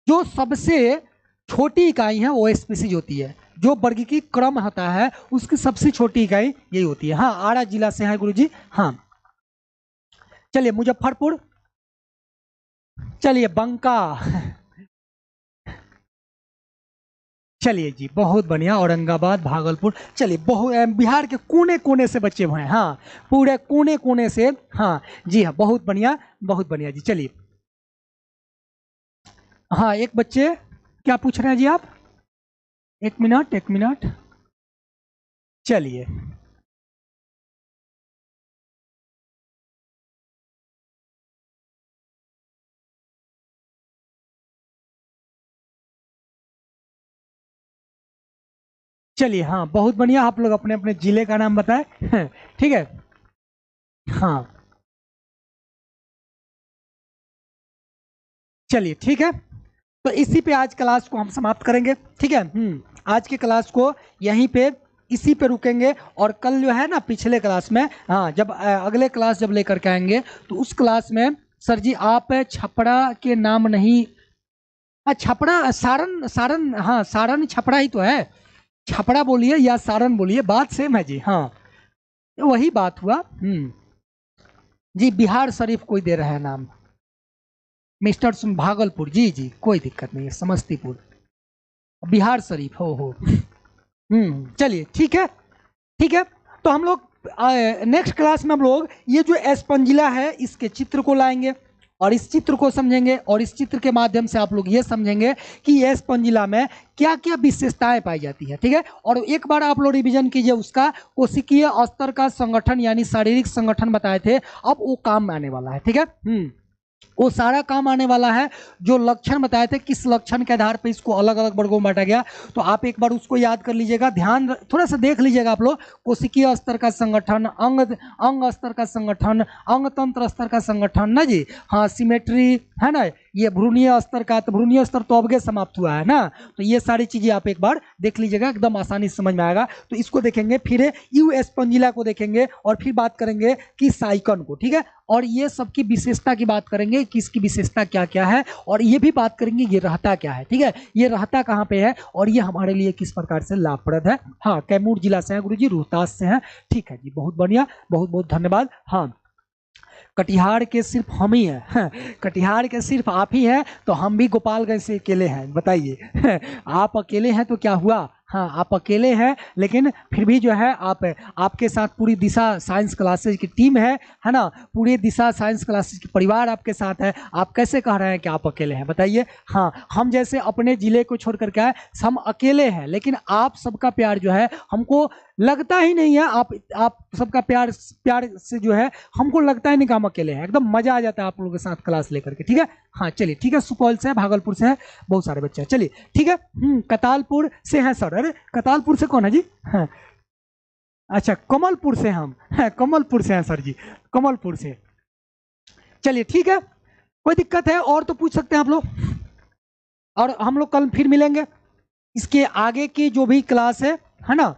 जो सबसे छोटी इकाई है वो एसपीसी होती है। जो वर्ग की क्रम होता है उसकी सबसे छोटी इकाई यही होती है। हाँ, आरा जिला से है गुरुजी। हाँ चलिए मुजफ्फरपुर, चलिए बंका, चलिए जी बहुत बढ़िया, औरंगाबाद, भागलपुर, चलिए बिहार के कोने कोने से बच्चे हुए हैं, हाँ पूरे कोने कोने से, हाँ जी हाँ, बहुत बढ़िया, बहुत बढ़िया जी। चलिए हाँ, एक बच्चे क्या पूछ रहे हैं जी आप, एक मिनट, चलिए चलिए, हाँ बहुत बढ़िया, आप लोग अपने अपने जिले का नाम बताएं। ठीक है, हाँ चलिए ठीक है, तो इसी पे आज क्लास को हम समाप्त करेंगे। ठीक है, आज की क्लास को यहीं पे इसी पे रुकेंगे, और कल जो है ना पिछले क्लास में, हाँ जब अगले क्लास जब लेकर के आएंगे तो उस क्लास में सर जी आप छपरा के नाम नहीं, छपरा, सारण, सारण, हाँ सारण छपरा ही तो है, छपरा बोलिए या सारण बोलिए, बात सेम है जी। हाँ वही बात हुआ। जी बिहार शरीफ कोई दे रहा है नाम, मिस्टर भागलपुर, जी जी कोई दिक्कत नहीं है, समस्तीपुर, बिहार शरीफ हो। चलिए ठीक है, ठीक है, तो हम लोग नेक्स्ट क्लास में हम लोग ये जो एस्पंजिला है इसके चित्र को लाएंगे और इस चित्र को समझेंगे, और इस चित्र के माध्यम से आप लोग ये समझेंगे कि एस्पंजिला में क्या क्या विशेषताएं पाई जाती है। ठीक है, और एक बार आप लोग रिवीजन कीजिए उसका, कोशिकीय स्तर का संगठन यानी शारीरिक संगठन बताए थे, अब वो काम में आने वाला है। ठीक है, वो सारा काम आने वाला है। जो लक्षण बताए थे किस लक्षण के आधार पर इसको अलग अलग वर्गों में बांटा गया, तो आप एक बार उसको याद कर लीजिएगा, ध्यान थोड़ा सा देख लीजिएगा आप लोग। कोशिकीय स्तर का संगठन, अंग स्तर का संगठन, अंग तंत्र स्तर का संगठन ना जी, हाँ सिमेट्री है ना, ये भ्रूणीय स्तर का, तो भ्रूणीय स्तर तो अबगे समाप्त हुआ है ना, तो ये सारी चीजें आप एक बार देख लीजिएगा, एकदम आसानी से समझ में आएगा। तो इसको देखेंगे, फिर यू एस्पंजिला को देखेंगे, और फिर बात करेंगे कि साइकन को। ठीक है, और ये सबकी विशेषता की बात करेंगे कि इसकी विशेषता क्या क्या है, और ये भी बात करेंगे ये रहता क्या है। ठीक है, ये रहता कहाँ पे है और ये हमारे लिए किस प्रकार से लाभप्रद है। हाँ कैमूर जिला से है गुरुजी, रोहतास से है। ठीक है जी, बहुत बढ़िया, बहुत बहुत धन्यवाद। हाँ कटिहार के सिर्फ हम ही हैं, कटिहार के सिर्फ आप ही हैं, तो हम भी गोपालगंज से अकेले हैं, बताइए। आप अकेले हैं तो क्या हुआ, हाँ आप अकेले हैं, लेकिन फिर भी जो है आपके साथ पूरी दिशा साइंस क्लासेज की टीम है ना, पूरी दिशा साइंस क्लासेज की परिवार आपके साथ है। आप कैसे कह रहे हैं कि आप अकेले हैं, बताइए। हाँ हम जैसे अपने जिले को छोड़ करके आए, हम अकेले हैं, लेकिन आप सबका प्यार जो है हमको लगता ही नहीं है, आप सबका प्यार से जो है हमको लगता ही नहीं कि हम अकेले हैं, एकदम मजा आ जाता है आप लोगों के साथ क्लास लेकर के। ठीक है, हाँ चलिए ठीक है, सुपौल से है, भागलपुर से है, बहुत सारे बच्चे हैं। चलिए ठीक है, कतालपुर से हैं सर, अरे कतालपुर से कौन है जी, हाँ अच्छा कमलपुर से हम, कमलपुर से हैं सर जी, कमलपुर से। चलिए ठीक है, कोई दिक्कत है और तो पूछ सकते हैं आप लोग, और हम लोग कल फिर मिलेंगे। इसके आगे की जो भी क्लास है ना,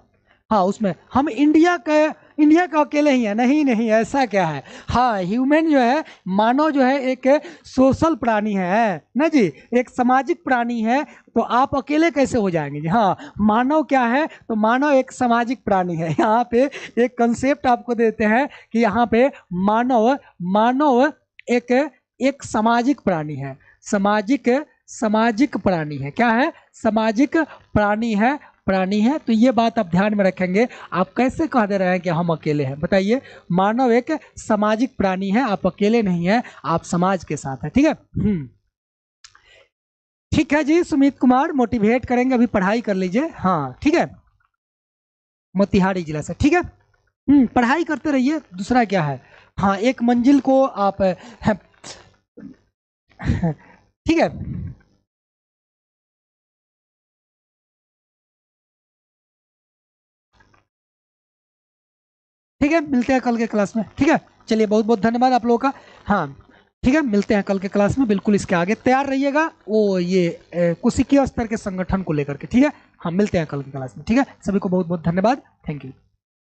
हाँ उसमें हम इंडिया के इंडिया का अकेले ही है? नहीं नहीं, ऐसा क्या है। हाँ, ह्यूमन जो है, मानव जो है एक सोशल प्राणी है ना जी, एक सामाजिक प्राणी है। तो आप अकेले कैसे हो जाएंगे जी। हाँ, मानव क्या है, तो मानव एक सामाजिक प्राणी है। यहाँ पे एक कंसेप्ट आपको देते हैं कि यहाँ पे मानव मानव एक एक सामाजिक प्राणी है। सामाजिक प्राणी है। क्या है? सामाजिक प्राणी है। तो ये बात आप ध्यान में रखेंगे। आप कैसे कह दे रहे हैं कि हम अकेले हैं? बताइए, मानव एक सामाजिक प्राणी है, आप अकेले नहीं है, आप समाज के साथ है। ठीक है। ठीक है जी, सुमित कुमार मोटिवेट करेंगे, अभी पढ़ाई कर लीजिए। हाँ ठीक है, मोतिहारी जिला से। ठीक है, पढ़ाई करते रहिए, दूसरा क्या है। हाँ, एक मंजिल को आप ठीक है। ठीक है, मिलते हैं कल के क्लास में। ठीक है, चलिए, बहुत बहुत धन्यवाद आप लोगों का। हाँ ठीक है, मिलते हैं कल के क्लास में। बिल्कुल इसके आगे तैयार रहिएगा, वो ये कुशिकीय स्तर के संगठन को लेकर के। ठीक है, हाँ, मिलते हैं कल की क्लास में। ठीक है, सभी को बहुत बहुत धन्यवाद। Thank you.